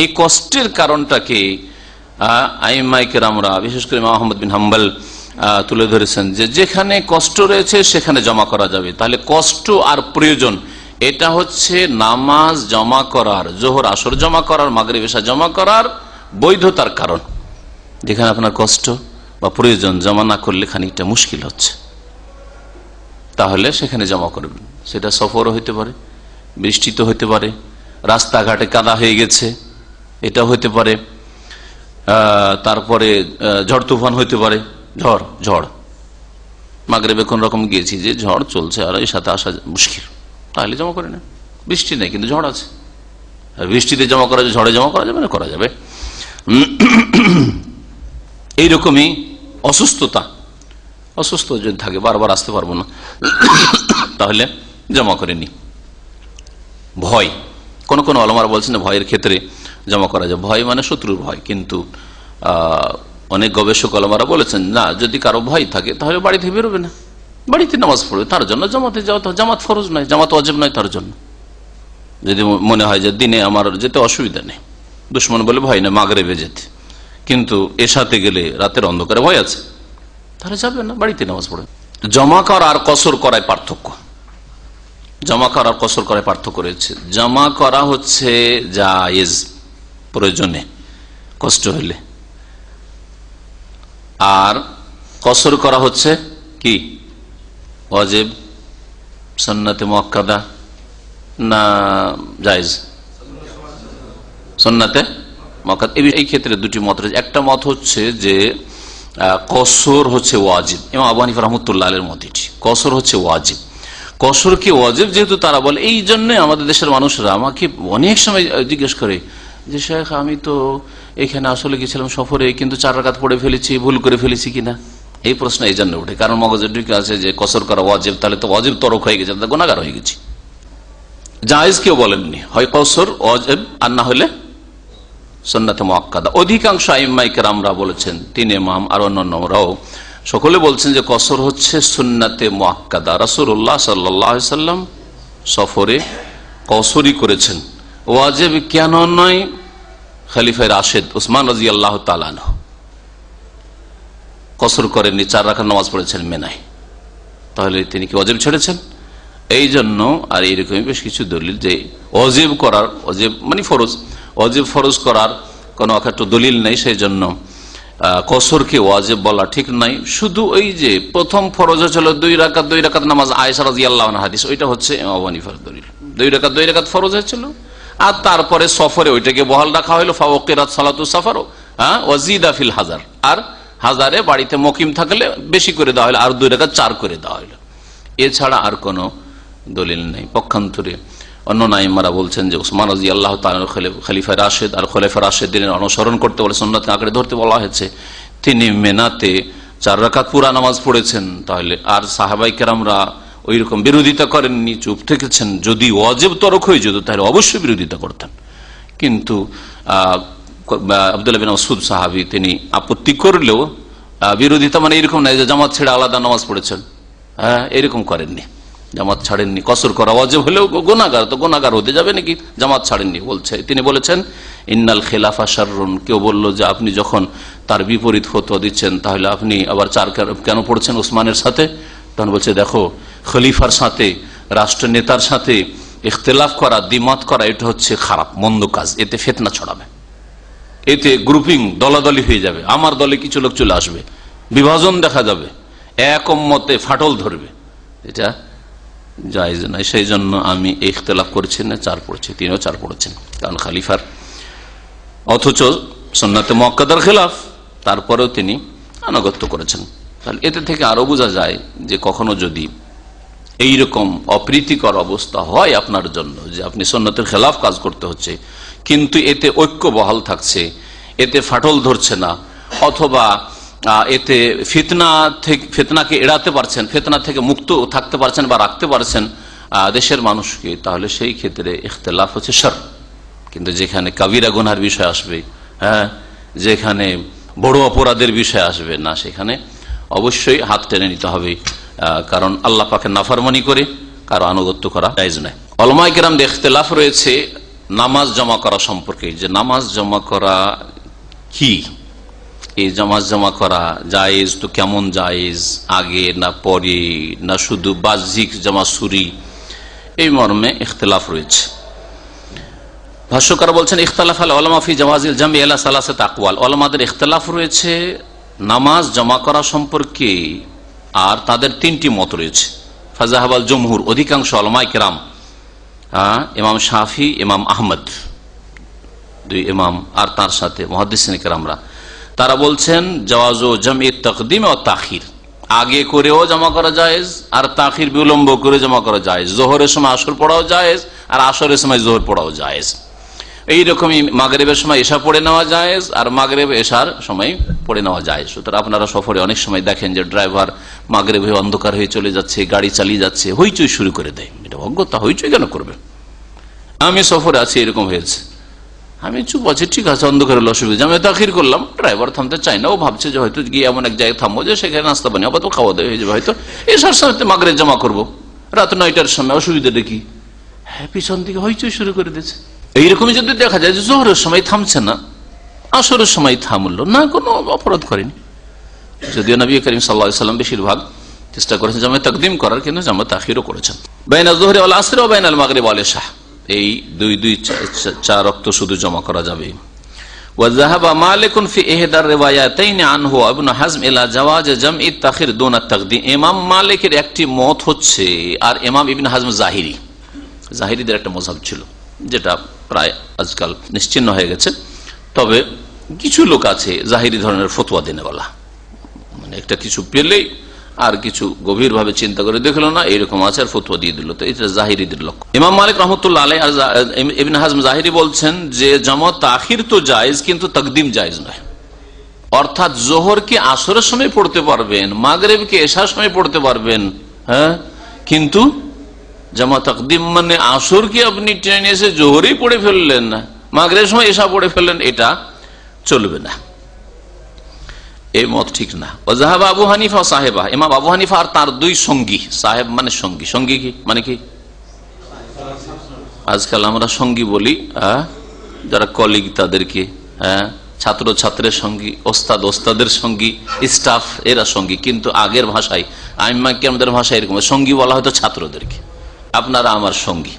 এই কষ্টের কারণটাকে আইম্মায়ে কেরামরা, বিশেষ করে ইমাম আহমদ বিন হাম্বল তুলে ধরেছেন যে যেখানে কষ্ট রয়েছে সেখানে জমা করা যাবে। তাহলে কষ্ট আর প্রয়োজন, এটা হচ্ছে নামাজ জমা করার, জোহর আসর জমা করার, মাগরিব এশা জমা করার বৈধতার কারণ। যেখানে আপনার কষ্ট বা প্রয়োজন জমা না করলে খানিকটা মুশকিল হচ্ছে, তাহলে সেখানে জমা করবেন। সেটা সফরও হইতে পারে, বৃষ্টিতে হইতে পারে, রাস্তাঘাটে কাদা হয়ে গেছে এটা হইতে পারে, তারপরে ঝড় তুফান হইতে পারে। ঝড় মাগরিবে কোন রকম গিয়েছি যে ঝড় চলছে আর এর সাথে আসা মুশকিল, তাহলে জমা করে না। বৃষ্টি নেই কিন্তু ঝড় আছে, বৃষ্টিতে জমা করা যাবে, ঝড়ে জমা করা যাবে না, করা যাবে। এইরকমই অসুস্থ যদি থাকে, বারবার আসতে পারবো না, তাহলে জমা করে নি। ভয়, কোন কোন ওলামারা বলছেন ভয়ের ক্ষেত্রে জমা করা যায়। ভয় মানে শত্রুর ভয়, কিন্তু অনেক গবেষক ওলামারা বলেছেন না, যদি কারো ভয় থাকে তাহলে বাড়ি থেকে বেরোবে না, বাড়িতে নামাজ পড়বে। তার জন্য জামাতে যাওয়া, জামাত ফরজ নয়, জামাত ওয়াজিব নয় তার জন্য। যদি মনে হয় যে দিনে আমার যেতে অসুবিধা নেই, দুশ্মন বলে ভয় নেই মাগরিবে যেতে, কিন্তু এশাতে গেলে রাতের অন্ধকারে ভয় আছে, তাহলে যাবে না, বাড়িতে নামাজ পড়বে। জমা করা আর কসর করায় পার্থক্য। জমা করা আর কসর করায় পার্থক্য রয়েছে। জমা করা হচ্ছে জায়েজ, প্রয়োজনে, কষ্ট হইলে, আর কসর করা হচ্ছে কি ওয়াজিব, সুন্নতে মুআক্কাদা না জায়েজ? সুন্নতে মুআক্কাদা। এই ক্ষেত্রে দুটি মত রয়েছে। একটা মত হচ্ছে যে কসর হচ্ছে ওয়াজিব, ইমাম আবু হানিফা রাহমাতুল্লাহ আলাইহির মত এটি, কসর হচ্ছে ওয়াজিব। কসরকে ওয়াজিব যেহেতু তারা বলে, এই জন্য আমাদের দেশের মানুষরা আমাকে অনেক সময় জিজ্ঞেস করে যে শেখ আমি তো এখানে আসলে গেছিলাম সফরে, কিন্তু 4 রাকাত পড়ে ফেলেছি, ভুল করে ফেলেছি কিনা, এই প্রশ্ন এই জন্য উঠে, কারণ মগজে ঢুকে আছে যে কসর করা ওয়াজিব, তাহলে তো ওয়াজিব তরক হয়ে গেছে, গুনাহগার হয়ে গেছি। জায়েজ কেউ বলেননি, হয় কসর ওয়াজিব আর না হলে সুন্নাতে মুআক্কাদা। অধিকাংশ আইম্মায়ে কেরামরা বলেছেন, 3 ইমাম আর অন্যান্যরাও সকলে বলছেন যে কসর হচ্ছে সুন্নাতে মুআক্কাদা। রাসূলুল্লাহ সাল্লাল্লাহু আলাইহি সাল্লাম সফরে কসরই করেছেন, ওয়াজিব কেন নয়? খলিফা রাশেদ উসমান রাদিয়াল্লাহু তাআলা আনহু কসর করেননি, 4 রাকাত নামাজ পড়েছেন মেনায়, তাহলে তিনি কি ওয়াজিব ছেড়েছেন? এই জন্য আর এইরকমই বেশ কিছু দলিল যে ওয়াজিব করার, ওয়াজিব মানে ফরজ, ওয়াজিব ফরজ করার কোনো একটা দলিল নেই, সেই জন্য কসরকে ওয়াজিব বলা ঠিক নাই। শুধু ওই যে প্রথম ফরজ হচ্ছিল 2 রাকাত নামাজ, আয়েশা রাদিয়াল্লাহু আনহা হাদিস, ওইটা হচ্ছে ইমাম আবু হানিফার দলিল। 2 রাকাত ফরজ হয়েছিল, আর তারপরে সফরে ওইটাকে বহাল রাখা হলো, ফাওয়াকিরাত সালাতু সাফার ওয়াজিদা ফিল হাজার, আর হাজারে বাড়িতে মুকিম থাকলে বেশি করে দেওয়া হলো, আর 2 রাকাত 4 করে দেওয়া হলো। এছাড়া আর কোনো দলিল নেই। পক্ষান্তরে অন্য আইম্মারা বলছেন যে উসমান রাদিয়াল্লাহু তাআলা খলিফা রাশেদ আর খলিফা রাশেদিনের অনুসরণ করতে বলে, সুন্নাতকে আঁকড়ে ধরতে বলা হয়েছে। তিনি মেনাতে 4 রাকাত পুরা নামাজ পড়েছেন, তাহলে আর সাহাবায়ে কেরামরা ওই রকম বিরোধিতা করেননি, চুপ থেকেছেন। যদি ওয়াজিব তরক হয়ে যেত তাহলে অবশ্যই বিরোধিতা করতেন, কিন্তু আব্দুল্লাহ বিন মাসউদ সাহাবী তিনি আপত্তি করলেও বিরোধিতা মানে এরকম নাই যে জামাত ছেড়ে আলাদা নামাজ পড়েছেন, এরকম করেননি, জামাত ছাড়েননি। কসর করা ওয়াজিব হলেও গুনাহগার, তো গুনাহগার হতে যাবে নাকি? জামাত ছাড়েননি বলছে। তিনি বলেছেন ইন্নাল খিলাফা শাররুন। কেউ বলল যে আপনি যখন তার বিপরীত ফতোয়া দিচ্ছেন তাহলে আপনি আবার 4 কেন পড়ছেন উসমানের সাথে? তখন বলছে দেখো, খলিফার সাথে, রাষ্ট্রনেতার সাথে ইখতিলাফ করা, দ্বিমত করা, এটা হচ্ছে খারাপ মন্দ কাজ, এতে ফিতনা ছড়াবে, এতে গ্রুপিং দলাদলি হয়ে যাবে, আমার দলে কিছু লোক চলে আসবে, বিভাজন দেখা যাবে, এক উম্মতে ফাটল ধরবে, এটা জায়েজ নয়। সেই জন্য আমি ইখতিলাফ করছি না, 4 পড়ছি, তিনিও 4 পড়েছেন, কারণ খলিফার, অথচ সুন্নাতে মুআক্কাদার খেলাফ, তারপরেও তিনি আনুগত্য করেছেন। তাহলে এতে থেকে আরো বোঝা যায় যে কখনো যদি এইরকম অপ্রীতিকর অবস্থা হয় আপনার জন্য, যে আপনি সুন্নতের খেলাফ কাজ করতে হচ্ছে, কিন্তু এতে ঐক্য বহাল থাকছে, এতে ফাটল ধরছে না, অথবা এতে ফিতনাকে এড়াতে পারছেন, ফিতনা থেকে মুক্ত থাকতে পারছেন বা রাখতে পারছেন দেশের মানুষকে, তাহলে সেই ক্ষেত্রে ইখতিলাফ হচ্ছে শর। কিন্তু যেখানে কাবিরা গুনার বিষয় আসবে, যেখানে বড় অপরাধের বিষয় আসবে না, সেখানে অবশ্যই হাত টেনে নিতে হবে, কারণ আল্লাহ পাকের নাফরমানি করে কারো আনুগত্য করা জায়েজ নয়। উলামায়ে কেরামদের ইখতিলাফ রয়েছে নামাজ জমা করা সম্পর্কে, যে নামাজ জমা করা কি, এই নামাজ জমা করা জায়েজ তো কেমন জায়েজ, আগে না পরে, না শুধু বাহ্যিক জামা সুরি, এই মর্মে ইখতিলাফ রয়েছে। ভাষ্যকার বলছেন ইখতিলাফ আল উলামা ফি জাওয়াজিল জামই ইলা সালাসাত আকওয়াল। উলামাদের ইখতিলাফ রয়েছে নামাজ জমা করা সম্পর্কে, আর তাদের 3টি মত রয়েছে। ফাজাহাবাল জমহুর, অধিকাংশ উলামায়ে কেরাম, ইমাম শাফি, ইমাম আহমদ, দুই ইমাম আর তার সাথে মুহাদ্দিসিন কেরামরা, তারা বলছেন জাওয়াজু জামঈ তাকদিম ও তাখির, আগে করেও জমা করা জায়েজ আর তাখির বিলম্ব করে জমা করা জায়েজ। যোহরের সময় আসর পড়াও জায়েজ আর আসরের সময় যোহর পড়াও জায়েজ। এইরকমই মাগরিবের সময় এশা পড়ে নেওয়া জায়েজ আর মাগরিব এশার সময় পড়ে নেওয়া জায়েজ। সুতরাং আপনারা সফরে অনেক সময় দেখেন যে ড্রাইভার মাগরিব হয়ে অন্ধকার হয়ে চলে যাচ্ছে, গাড়ি চালিয়ে যাচ্ছে, হইচই শুরু করে দেয়। এটা অজ্ঞতা, হইচই কেন করবে? আমি সফরে আছি, এরকম হয়েছে, আমি চুপ আছি, ঠিক আছে, অন্ধকার হলে অসুবিধা, আমি তাখির করলাম, ড্রাইভার থামতে চাই না, ও ভাবছে যে হয়তো গিয়ে এমন এক জায়গায় থামবো যে সেখানে নাস্তা বানিয়ে আবার তো খাওয়া দাওয়া হয়ে যাবে, হয়তো এসার সময় মাগরিব জমা করবো, রাত 9টার সময়, অসুবিধাটা কি? হ্যাঁ, পিছন থেকে হইচই শুরু করে দিয়েছে। এইরকমই যদি দেখা যায় যে জোহরের সময় থামছে না, আসরের সময় থামলো না, কোনো অপরাধ করেনি। যদিও নবী করিম সাল্লাল্লাহু আলাইহি ওয়াসাল্লাম বেশিরভাগ চেষ্টা করেছেন জামে তাকদিম করার, কিন্তু জামে তাখিরও করেছেন। বাইনা যুহরি ওয়াল আসর ওয়া বাইনাল মাগরিব ওয়াল ইশা, এই দুই চার ওয়াক্ত শুধু জমা করা যাবে। ওয়া যাহাবা মালিকুন ফি ইহদার রিওয়ায়াতাইন আনহু ইবনে হাজম ইলা জাওয়াজ জামঈ তাখির দুনা তাকদিম। ইমাম মালিকের একটি মত হচ্ছে, আর ইমাম ইবনে হাজম জাহিরিদের একটা মাযহাব ছিল, যেটা প্রায় আজকাল নিশ্চিহ্ন হয়ে গেছে। তবে কিছু লোক আছে জাহিরি ধরনের ফতোয়া দেনেওয়ালা, মানে একটা কিছু পেলেই আর কিছু গভীরভাবে চিন্তা করে দেখলো না, এরকম আছে আর ফতোয়া দিয়ে দিল, তো এটা জাহিরিদের লক্ষ্য। ইমাম মালিক রাহমাতুল্লাহ আলাইহি আর ইবনে হাজম জাহিরি বলছেন যে জামাত তাখির তো জায়েজ, কিন্তু তাকদিম জায়েজ নয়। অর্থাৎ যোহরকে আসরের সময় পড়তে পারবেন, মাগরিবকে এশার সময় পড়তে পারবেন, হ্যাঁ, কিন্তু জামা তাকদিম মানে আসরকে আপনি ট্রেনে এসে জোহরেই পড়ে ফেললেন না, মাগরিবের সময় এশা পড়ে ফেললেন, এটা চলবে না, এই মত ঠিক না। ওয়াজাহাব আবু হানিফা সাহেবা, ইমাম আবু হানিফা আর তার দুই সঙ্গী, সাহেব মানে সঙ্গী, সঙ্গী কি মানে কি? আজকাল আমরা সঙ্গী বলি যারা কলিগ তাদেরকে, ছাত্র ছাত্রের সঙ্গী, ওস্তাদ ওস্তাদের সঙ্গী, স্টাফ এরা সঙ্গী, কিন্তু আগের ভাষায় আইম্মা কিরামদের ভাষায় এরকম সঙ্গী বলা হয়তো ছাত্রদেরকে, আপনারা আমার সঙ্গী,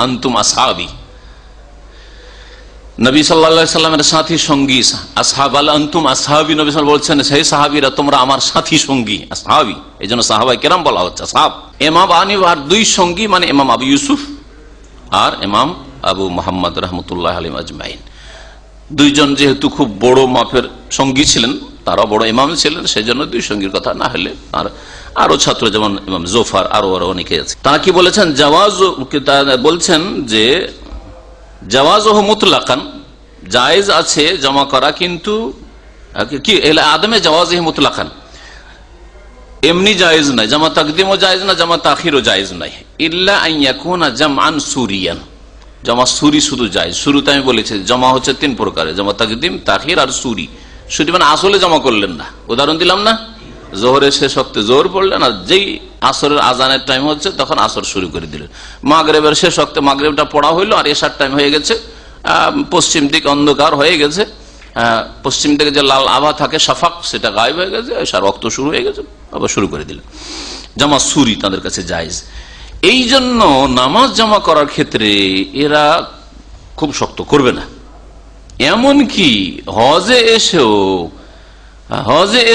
আনতুম আসহাবি। নবী সাল্লাল্লাহু আলাইহি সাল্লামের সাথী সঙ্গী আসহাবাল আনতুম আসহাবি, নবী সাল্লাল্লাহু আলাইহি ওয়াসাল্লাম বলছেন সেই সাহাবীরা তোমরা আমার সাথী সঙ্গী, আসহাবি, এইজন্য সাহাবায়ে কেরাম বলা হচ্ছে আসহাব। ইমাম হানিফার দুই সঙ্গী মানে ইমাম আবু ইউসুফ আর ইমাম আবু মুহাম্মদ রাহমাতুল্লাহি আলাইহিম আজমাইন, দুইজন যেহেতু খুব বড় মাপের সঙ্গী ছিলেন, তারা বড় ইমাম ছিলেন, সেজন্য দুই সঙ্গীর কথা না হলে আর আরো ছাত্র যেমন ইমাম জোফার আরো অনেকে আছে। তারা কি বলেছেন? জাওয়াজ, বলছেন যে জাওয়াজ মুতলাকান, জায়েজ আছে জমা করা, কিন্তু কি আদমে জাওয়াজ মুতলাকান, এমনি জায়েজ নাই, জামা তাকদিমও জায়েজ না, জামা তাখিরও জায়েজ নাই, ইল্লা আন ইয়াকুনা জামআন সুরিয়ান, জমা সুরি শুধু জায়েজ। শুরুতে আমি বলেছি জমা হচ্ছে তিন প্রকারের, জমা তাকদিম, তাখির আর সুরি। সুরি মানে আসলে জমা করলেন না, উদাহরণ দিলাম না, জোহরের শেষ ওয়াক্তে জোহর পড়লেন, আর যেই আসরের আজানের টাইম হচ্ছে তখন আসর শুরু করে দিলেন। মাগরিবের শেষ ওয়াক্তে মাগরিবটা পড়া হইলো, আর এশার টাইম হয়ে গেছে, পশ্চিম দিক অন্ধকার হয়ে গেছে, পশ্চিম দিকে যে লাল আভা থাকে শাফাক, সেটা গায়েব হয়ে গেছে, এশার ওয়াক্ত শুরু হয়ে গেছে, আবার শুরু করে দিলেন। জামা সুরি তাদের কাছে জায়েজ। এই জন্য নামাজ জমা করার ক্ষেত্রে এরা খুব শক্ত করবে না, এমনকি হজে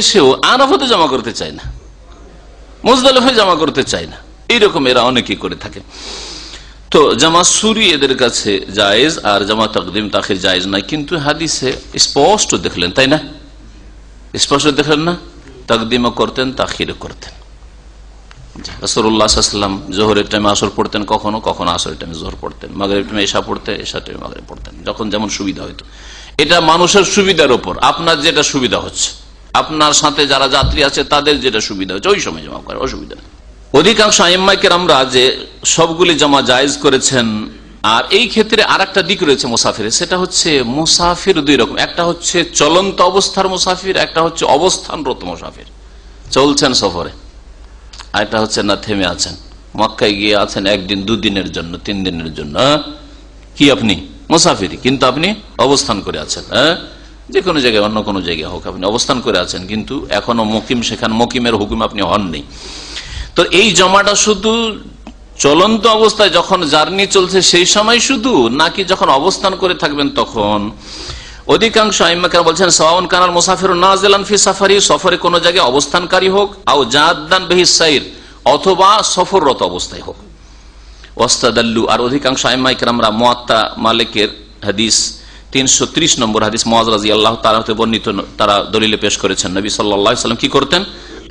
এসেও আরাফাতে জমা করতে চায় না, মুজদালিফায় জমা করতে চায় না, এইরকম এরা অনেকেই করে থাকে। তো জামা সুরি এদের কাছে জায়েজ, আর জামা তাকদিম তাখির জায়েজ নাই। কিন্তু হাদিসে স্পষ্ট দেখলেন, তাই না? স্পষ্ট দেখলেন না, তাকদিমও করতেন, তাখিরও করতেন। রাসূলুল্লাহ সাল্লাল্লাহু আলাইহি ওয়াসাল্লাম জোহরের টাইমে আসর পড়তেন, কখনো কখনো আসরের টাইমে জোহর পড়তেন, মাগরিবের টাইমে এশা পড়তেন, এশার টাইমে মাগরিব পড়তেন, যখন যেমন সুবিধা হইতো। এটা মানুষের সুবিধার উপর, আপনার যেটা সুবিধা হচ্ছে, আপনার সাথে যারা যাত্রী আছে তাদের যেটা সুবিধা হচ্ছে ওই সময় জমা করে, অসুবিধা নেই। অধিকাংশ আইম্মায়ে কেরামরা যে সবগুলি জমা জায়েজ করেছেন। আর এই ক্ষেত্রে আর একটা দিক রয়েছে মুসাফিরের, সেটা হচ্ছে মুসাফির দুই রকম, একটা হচ্ছে চলন্ত অবস্থার মুসাফির, একটা হচ্ছে অবস্থানরত মুসাফির, চলছেন সফরে, আর একটা হচ্ছে না থেমে আছেন, মক্কায় গিয়ে আছেন একদিন, দুদিনের জন্য, 3 দিনের জন্য, কি আপনি মুসাফির, কিন্তু আপনি অবস্থান করে আছেন, যে কোনো জায়গায়, অন্য কোনো জায়গায় হোক, আপনি অবস্থান করে আছেন, কিন্তু এখনো মকিম, সেখানে মকিমের হুকুম আপনি হননি। তো এই জমাটা শুধু চলন্ত অবস্থায় যখন জার্নি চলছে সেই সময় শুধু, নাকি যখন অবস্থান করে থাকবেন তখন? অধিকাংশ আইম্মা কেরাম বলছেন সাওয়াউন কানাল মুসাফিরুন নাজিলান ফি সাফারি, সফরে কোনো জায়গায় অবস্থানকারী হোক, আও জাদ্দান বিহি সাইর, অথবা সফররত অবস্থায় হোক। ওয়াস্তাদাল্লু, আর অধিকাংশ আইম্মায়ে কেরামরা মুয়াত্তা মালিকের হাদিস 330 নম্বর হাদিস মুআয রাদিয়াল্লাহু তাআলা হতে বর্ণিত, তারা দলিলে পেশ করেছেন নবী সাল্লাল্লাহু আলাইহি ওয়াসাল্লাম কি করতেন,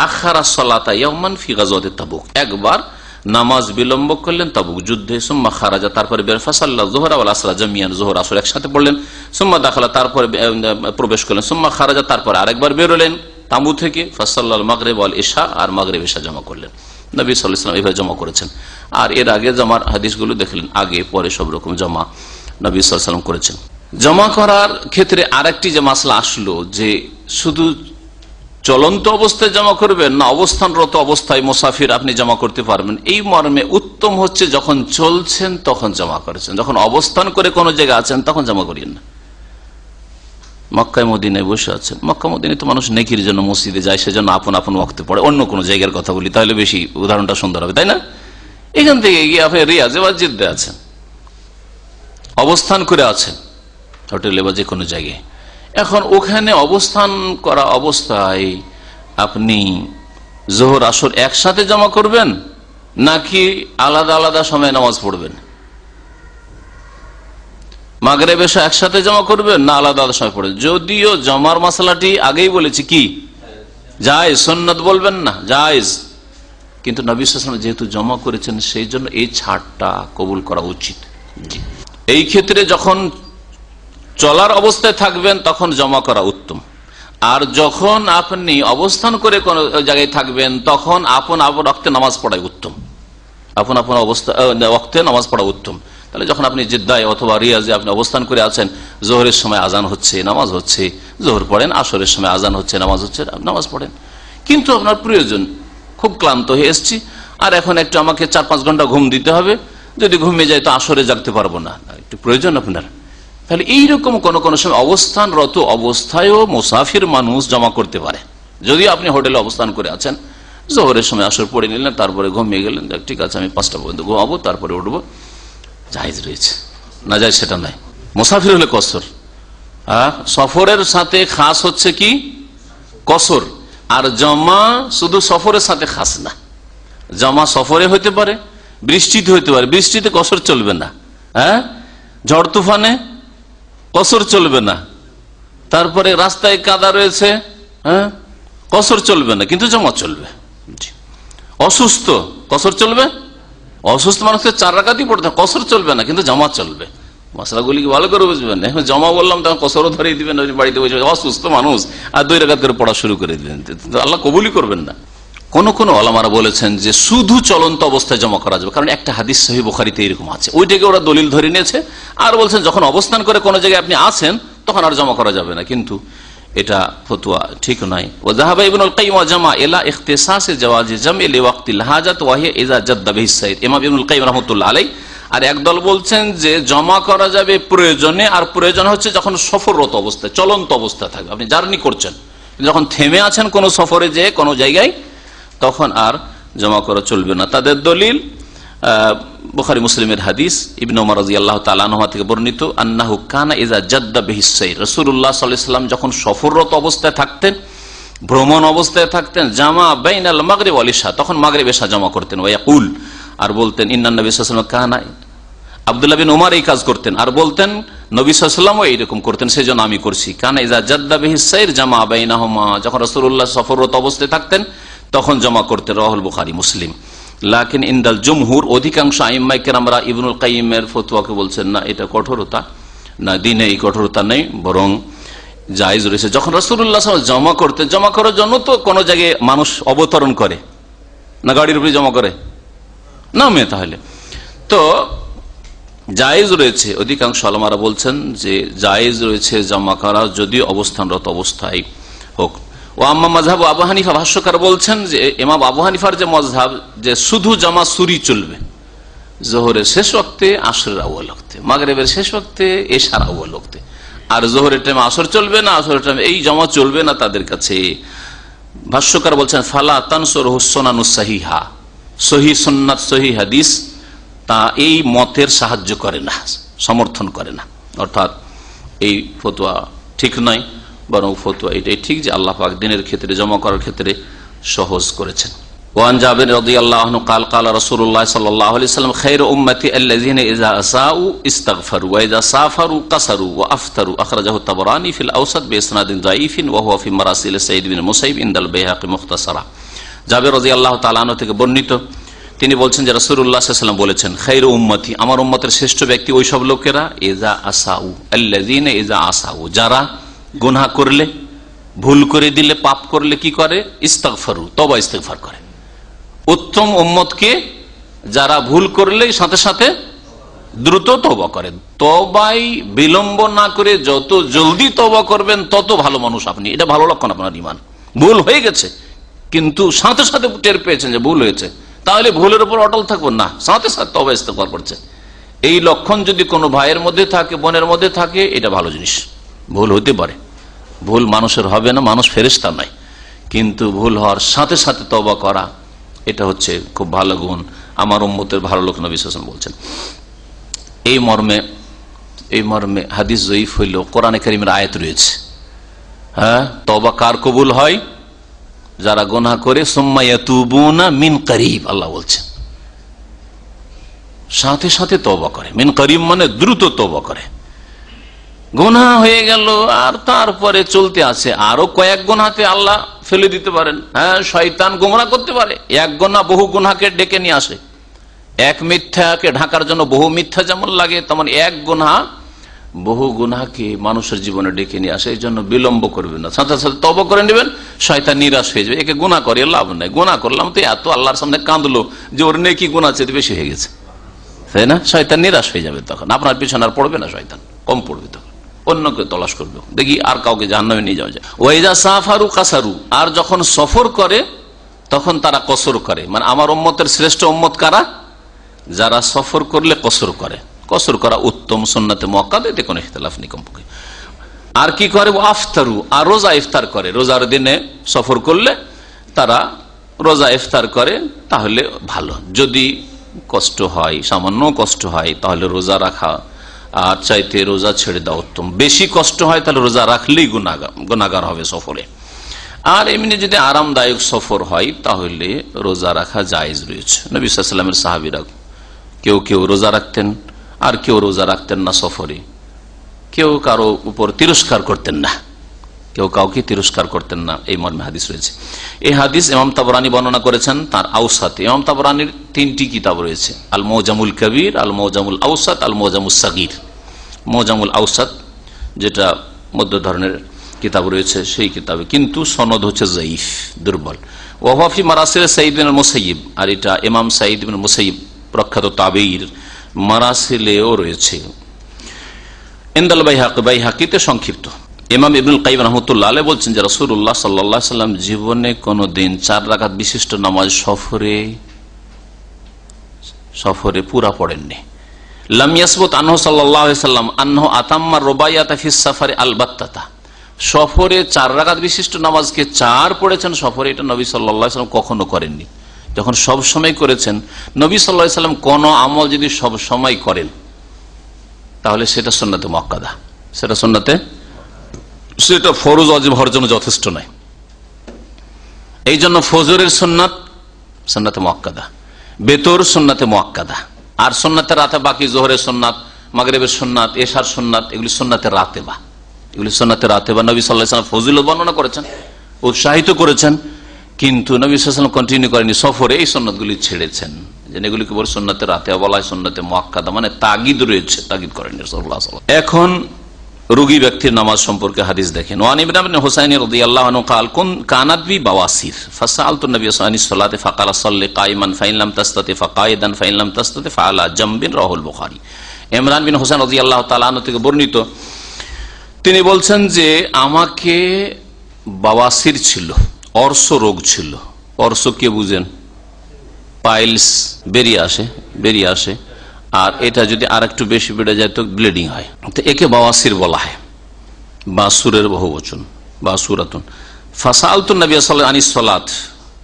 আখারা সালাতা ইয়াওমান ফি গাযওয়াতি তাবুক, একবার নামাজ বিলম্ব করলেন তাবুক যুদ্ধে, সুম্মা খারাজা, তারপরে বের ফাসাল্লা যুহরা ওয়াল আসরা জামিয়ান, যোহর আসর একসাথে পড়লেন, সুম্মা দাখালা, তারপরে প্রবেশ করলেন, সুম্মা খারাজা, তারপরে আরেকবার বেরোলেন তাঁবু থেকে, ফাসাল্লাল মাগরিব ওয়াল ইশা, আর মাগরিব ইশা জমা করলেন। নবী সাল্লাল্লাহু আলাইহি ওয়াসাল্লাম এইভাবে জমা করেছেন। আর এর আগে জমার হাদিসগুলো দেখলেন, আগে পরে সব রকম জমা নবী সাল্লাল্লাহু আলাইহি ওয়াসাল্লাম করেছেন। জমা করার ক্ষেত্রে আরেকটি যে মাসলা আসলো যে শুধু চলন্ত অবস্থায় জমা করবেন না অবস্থানরত অবস্থায় মুসাফির আপনি জমা করতে পারবেন, এই মর্মে উত্তম হচ্ছে যখন চলছেন তখন জমা করেছেন, যখন অবস্থান করে কোন জায়গায় আছেন তখন জমা করিয়েন না। মক্কায় মদিনায় বসে আছেন, মক্কা মদিনায় তো মানুষ নেকির জন্য মসজিদে যায়, সেজন্য আপন আপন ওয়াক্তে পড়ে। অন্য কোন জায়গার কথা বলি তাহলে বেশি উদাহরণটা সুন্দর হবে, তাই না? এখান থেকে গিয়ে আপনি রিয়াজে বা জিদ্দে আছেন, অবস্থান করে আছেন হোটেলে বা যে কোনো জায়গায়, এখন ওখানে অবস্থান করা অবস্থায় আপনি যোহর আসর একসাথে জমা করবেন নাকি আলাদা আলাদা সময় নামাজ পড়বেন? মাগরিব এশা একসাথে জমা করবেন না আলাদা আলাদা সময় পড়বেন? যদিও জমার মশলাটি আগেই বলেছি কি জায়েজ, সুন্নাত বলবেন না, জায়েজ, কিন্তু নবী সাল্লাল্লাহু আলাইহি ওয়াসাল্লাম যেহেতু জমা করেছেন সেই জন্য এই ছাড়টা কবুল করা উচিত। এই ক্ষেত্রে যখন চলার অবস্থায় থাকবেন তখন জমা করা উত্তম, আর যখন আপনি অবস্থান করে কোন জায়গায় থাকবেন তখন আপন আপন ওয়াক্তে নামাজ পড়াই উত্তম, আপন আপন অবস্থা ওয়াক্তে নামাজ পড়া উত্তম। তাহলে যখন আপনি জিদ্দায় অথবা রিয়াজে আপনি অবস্থান করে আছেন, জোহরের সময় আজান হচ্ছে নামাজ হচ্ছে, জোহর পড়েন, আসরের সময় আজান হচ্ছে নামাজ হচ্ছে, নামাজ পড়েন। কিন্তু আপনার প্রয়োজন, খুব ক্লান্ত হয়ে এসছি আর এখন একটু আমাকে 4-5 ঘন্টা ঘুম দিতে হবে, যদি ঘুমিয়ে যায় তো আসরে জাগতে পারবো না, একটু প্রয়োজন আপনার, তাহলে এইরকম কোন কোন সময় অবস্থানরত অবস্থায়ও মুসাফির মানুষ জমা করতে পারে। যদি আপনি হোটেলে অবস্থান করে আছেন, জোহরের সময় আসর পড়ে নিলেন, তারপরে ঘুমিয়ে গেলেন, ঠিক আছে আমি 5টা পর্যন্ত ঘুমাবো, তারপরে উঠবো, জায়েজ রয়েছে, না যায় সেটা নাই। মুসাফির হলে কসর, সফরের সাথে খাস হচ্ছে কি কসর, আর জমা শুধু সফরের সাথে খাস না, জমা সফরে হইতে পারে, বৃষ্টিতে হইতে পারে, বৃষ্টিতে কসর চলবে না, ঝড় তুফানে কসর চলবে না, তারপরে রাস্তায় কাদা রয়েছে, কসর চলবে না কিন্তু জমা চলবে। অসুস্থ কসর চলবে, অসুস্থ মানুষকে 4 রাকাতই পড়তে কসর চলবে না কিন্তু জমা চলবে। মশলাগুলি ভালো করে বুঝবেন, এখন জমা বললাম তখন কসরও ধরিয়ে দিবেন, বাড়িতে বসে অসুস্থ মানুষ আর 2 রাকাত করে পড়া শুরু করে দিবেন, আল্লাহ কবুলই করবেন না। কোন কোন ওলামারা বলেছেন যে শুধু চলন্ত অবস্থায় জমা করা যাবে, কারণ একটা হাদিস সহিহ বুখারীতে এরকম আছে, ওইটাকে ওরা দলিল ধরে নিয়েছে, আর বলছেন যখন অবস্থান করে কোন জায়গায় আপনি আছেন তখন আর জমা করা যাবে না, কিন্তু এটা ফতোয়া ঠিক নয়। ওয়াজাহাবা ইবনুল কাইয়িম ওয়া জামা ইলা ইখতিসাসি জাওয়াজি জাম'i লিওয়াক্তিল হাজাত ওয়া হিয়া ইযা জাদ্দা বিহিস সাইর, ইমাম ইবনুল কাইয়িম রাহমাতুল্লাহ আলাইহি। আর একদল বলছেন যে জমা করা যাবে প্রয়োজনে, আর প্রয়োজন হচ্ছে যখন সফররত অবস্থায় চলন্ত অবস্থায় থাকবে, আপনি জার্নি করছেন, যখন থেমে আছেন কোন সফরে যে কোন জায়গায় তখন আর জমা করা চলবে না। তাদের দলিল বুখারী মুসলিমের হাদিস ইবনে ওমর রাদিয়াল্লাহু তাআলা আনহু থেকে বর্ণিত, আন্নাহু কানা ইযা জাদ্দা বিহিস সাইর, রাসূলুল্লাহ সাল্লাল্লাহু আলাইহি ওয়াসাল্লাম যখন সফররত অবস্থায় থাকতেন, ভ্রমণ অবস্থায় থাকতেন, জামা বাইনাল মাগরিব ওয়াল ইশা, তখন মাগরিব ইশা জমা করতেন। ওয়া ইয়াকুল, আর বলতেন, ইন্নান নবী সাল্লাল্লাহু আলাইহি ওয়াসাল্লাম কানা, আব্দুল্লাহ বিন উমর এই কাজ করতেন, আর বলতেন নবী সাল্লাল্লাহু আলাইহি ওয়াসাল্লামও এইরকম করতেন, সেজন্য আমি করছি। কানা ইযা জাদ্দা বিহিস সাইর জামা বাইনাহুমা, যখন রাসূলুল্লাহ সফররত অবস্থায় থাকতেন তখন জমা করতে, রাওয়াহুল বুখারী মুসলিম। লাকিন ইনদাল জুমহুর, অধিকাংশ আইম্মায়ে কেরামরা ইবনুল কাইয়িমের ফতোয়াকে বলছেন না এটা কঠোরতা, না দিনে এই কঠোরতা নেই, বরং জায়েজ রয়েছে। যখন রাসূলুল্লাহ সাল্লাল্লাহু আলাইহি ওয়াসাল্লাম জমা করতে, জমা করার জন্য তো কোন জায়গায় মানুষ অবতরণ করে না, গাড়ির উপরে জমা করে নামে, তাহলে তো জায়েজ রয়েছে। অধিকাংশ ওলামারা বলছেন যে জায়েজ রয়েছে জমা করা যদি অবস্থানরত অবস্থায় হোক। ও আম্মা মাযহাব আবু হানিফা, ভাষ্যকার বলছেন যে ইমাম আবু হানিফার যে মাযহাব যে শুধু জামা সুরি চলবে, যোহরের শেষ ওয়াক্তে, আসরের আউয়াল ওয়াক্তে, মাগরিবের শেষ ওয়াক্তে, এশার আউয়াল ওয়াক্তে, আর যোহরের টাইমে আসর চলবে না, আসরের টাইমে এই জমা চলবে না তাদের কাছে। ভাষ্যকার বলছেন ফালা তানসুরহু সুনানুস সাহিহা, সহিহ সুন্নাত সহিহ হাদিস তা এই মতের সাহায্য করে না, সমর্থন করে না, অর্থাৎ এই ফতোয়া ঠিক নয়, বরং ফতোয়া এটাই ঠিক যে আল্লাহ পাক দিনের ক্ষেত্রে জমা করার ক্ষেত্রে সহজ করেছেন। ওয়ান জাবির রাদিয়াল্লাহু আনহু قال قال رسول الله صلى الله عليه وسلم خير امتي الذين اذا اساءوا استغفروا واذا سافروا قصروا وافطروا اخرجه الطبراني في الاوسط باسناد ضعيف وهو في مراسيل سعيد بن المسيب عند البيهقي مختصرا। জাবির রাদিয়াল্লাহু তাআলা আনহু থেকে বর্ণিত, তিনি বলছেন যে রাসূলুল্লাহ সাল্লাল্লাহু আলাইহি ওয়াসাল্লাম বলেছেন, খায়রু উম্মতি, আমার উম্মতের শ্রেষ্ঠ ব্যক্তি ওই সব লোকেরা, ইযা আসাউ আল্লাযীনা ইযা আসাউ, যারা গুনাহ করলে, ভুল করে দিলে, পাপ করলে কি করে, ইস্তিগফারু, তওবা ইস্তিগফার করে। উত্তম উম্মতকে যারা ভুল করলে সাথে সাথে দ্রুত তওবা করেন, তওবাই বিলম্ব না করে যত জলদি তওবা করবেন তত ভালো মানুষ আপনি। এটা ভালো লক্ষণ আপনার ঈমান। ভুল হয়ে গেছে কিন্তু সাথে সাথে টের পেয়েছেন যে ভুল হয়েছে, তাহলে ভুলের উপর অটল থাকবেন না, সাথে সাথে তওবা ইস্তিগফার করছে। এই লক্ষণ যদি কোনো ভাইয়ের মধ্যে থাকে, বোনের মধ্যে থাকে, এটা ভালো জিনিস। ভুল হতে পারে, ভুল মানুষের হবে না, মানুষ ফেরেশতা নয়, কিন্তু ভুল হওয়ার সাথে সাথে তওবা করা, এটা হচ্ছে খুব ভালো গুণ। আমার উম্মতের ভালো লোক নবী সাল্লাল্লাহু আলাইহি ওয়াসাল্লাম বলছেন। এই মর্মে হাদিস জয়ীফ হইলেও কোরআনে কারীমের আয়াত রয়েছে। হ্যাঁ, তওবা কার কবুল হয়? যারা গুনাহ করে সুম্মা ইয়াতুবুনা মিন করিব, আল্লাহ বলছেন সাথে সাথে তওবা করে। মিন করিব মানে দ্রুত তওবা করে। গুনাহ হয়ে গেল আর তারপরে চলতে আছে, আরো কয়েক গুনাহতে আল্লাহ ফেলে দিতে পারেন। হ্যাঁ, শয়তান গোমরাহ করতে পারে। এক গুনাহ বহু গুনাহকে ডেকে নিয়ে আসে। এক মিথ্যাকে ঢাকার জন্য বহু মিথ্যা যেমন লাগে, তেমন এক গুনাহ বহু গুনাহকে মানুষের জীবনে ডেকে নিয়ে আসে। এই জন্য বিলম্ব করবেন না, সাথে সাথে তওবা করে নেবেন। শয়তান নিরাশ হয়ে যাবে, একে গুনাহ করে লাভ নাই, গুনাহ করলাম তো এত, আল্লাহর সামনে কাঁদলো যে ওর নেকি গুনাহ চেয়ে বেশি হয়ে গেছে, তাই না? শয়তান নিরাশ হয়ে যাবে, তখন আপনার পিছনে আর পড়বে না, শয়তান কম পড়বে, তখন অন্যকে তলাশ করবে, দেখি আর কাউকে জাহান্নামে নিয়ে যাওয়া যায়। ওয়াইদা সাফারু কাসারু, আর যখন সফর করে তখন তারা কসর করে। মানে আমার উম্মতের শ্রেষ্ঠ উম্মত কারা? যারা সফর করলে কসর করে। কসর করা উত্তম, সুন্নাতে মুআক্কাদা, এতে কোনো ইখতিলাফ নেই কমপক্ষে। আর কি করে? আফতারু, আর রোজা ইফতার করে। রোজার দিনে সফর করলে তারা রোজা ইফতার করে, তাহলে ভালো। যদি কষ্ট হয়, সামান্য কষ্ট হয়, তাহলে রোজা রাখা আর চাইতে রোজা ছেড়ে দেওয়া উত্তম। বেশি কষ্ট হয় তাহলে রোজা রাখলেই গুনাহগার হবে সফরে। আর এমনি যদি আরামদায়ক সফর হয় তাহলে রোজা রাখা জায়েজ রয়েছে। নবী সাল্লাল্লাহু আলাইহি ওয়াসাল্লামের সাহাবীরা কেউ রোজা রাখতেন আর কেউ রোজা রাখতেন না সফরে। কেউ কারো উপর তিরস্কার করতেন না, কেউ কাউকে তিরস্কার করতেন না, এই মর্মে হাদিস রয়েছে। এই হাদিস ইমাম তাবরানী বর্ণনা করেছেন তার আউসাতে। ইমাম তাবরানীর 3টি কিতাব রয়েছে, আল মুজামুল কবির, আল মুজামুল আউসাত, আল মুজামুল সাগীর। মুজামুল আউসাত যেটা মধ্য ধরনের কিতাব রয়েছে সেই কিতাবে, কিন্তু সনদ হচ্ছে যঈফ, দুর্বল। ওয়া ফি মারাসিল সাঈদ বিন মুসাইয়িব, আর এটা ইমাম সাঈদ বিন মুসাইয়িব প্রখ্যাত তাবেঈর মারাসিলেও রয়েছে। ইনদাল বাইহাকী, বাইহাকীতে সংক্ষিপ্ত। ইমাম ইবনুল কাইয়িম রাহমাতুল্লাহ আলাইহি বলছেন যে রাসূলুল্লাহ সাল্লাল্লাহু আলাইহি ওয়াসাল্লাম জীবনে কোনদিন 4 রাকাত বিশিষ্ট নামাজ সফরে পুরা পড়েননি। লাম ইয়াসবুত আনহু সাল্লাল্লাহু আলাইহি ওয়াসাল্লাম আনহু আতাম্মা রুবাইয়াতা ফিস সাফারি আলবাত্তাতা, সফরে 4 রাকাত বিশিষ্ট নামাজকে 4 পড়েছেন সফরে, এটা নবী সাল্লাল্লাহু আলাইহি ওয়াসাল্লাম কখনো করেননি। যখন সব সময় করেছেন, নবী সাল্লাল্লাহু আলাইহি ওয়াসাল্লাম কোন আমল যদি সব সময় করেন তাহলে সেটা সুন্নাতে মুআক্কাদা, সেটা ফরজ ওয়াজিব হওয়ার জন্য যথেষ্ট নয়। এই জন্য ফজরের সুন্নাত সুন্নাতে মুআক্কাদা, বেতর সুন্নাতে মুআক্কাদা, আর সুন্নাতে রাতে বাকি জোহরের সুন্নাত, মাগরিবের সুন্নাত, এশার সুন্নাত, এগুলি সুন্নাতে রাতেবা। নবী সাল্লাল্লাহু আলাইহি ওয়াসাল্লাম ফজিলত বর্ণনা করেছেন, উৎসাহিত করেছেন, কিন্তু নবী সাল্লাল্লাহু আলাইহি ওয়াসাল্লাম কন্টিনিউ করেননি, সফরে এই সুন্নাতগুলি ছেড়েছেন। যেন এগুলিকে বলে সুন্নাতে রাতে বলা হয়, সুন্নাতে মুআক্কাদা, মানে তাগিদ রয়েছে, তাগিদ করেননি রাসূলুল্লাহ সাল্লাল্লাহু আলাইহি ওয়াসাল্লাম। এখন রোগী ব্যক্তির নামাজ সম্পর্কে হাদিস দেখেন। ওয়ান ইবনে আবি হুসাইন রাদিয়াল্লাহু আনহু قال কানাত বি বাওয়াসির ফাসালতু নবী সাল্লাল্লাহু আলাইহি ওয়াসাল্লাম ফাকালা সাল্লি কাইমান ফাইন লাম তাসতাতি ফাকাইদান ফাইন লাম তাসতাতি ফাআলা জামবিন, রাহুল বুখারী। ইমরান বিন হুসাইন রাদিয়াল্লাহু তাআলা আনহু থেকে বর্ণিত, তিনি বলছেন যে আমাকে বাওয়াসির ছিল, অর্শ রোগ ছিল। অর্শ কে বুঝেন? পাইলস বেরিয়ে আসে, আর এটা যদি আর একটু বেশি বেড়ে যায় তো ব্লিডিং হয়, তো একে বাওয়াসির বলা হয়। বাসুরের বহুবচন, বাসুরাতুন। ফাসালতু নবী সাল্লাল্লাহু আলাইহি ওয়াসাল্লাম আনিস সালাত,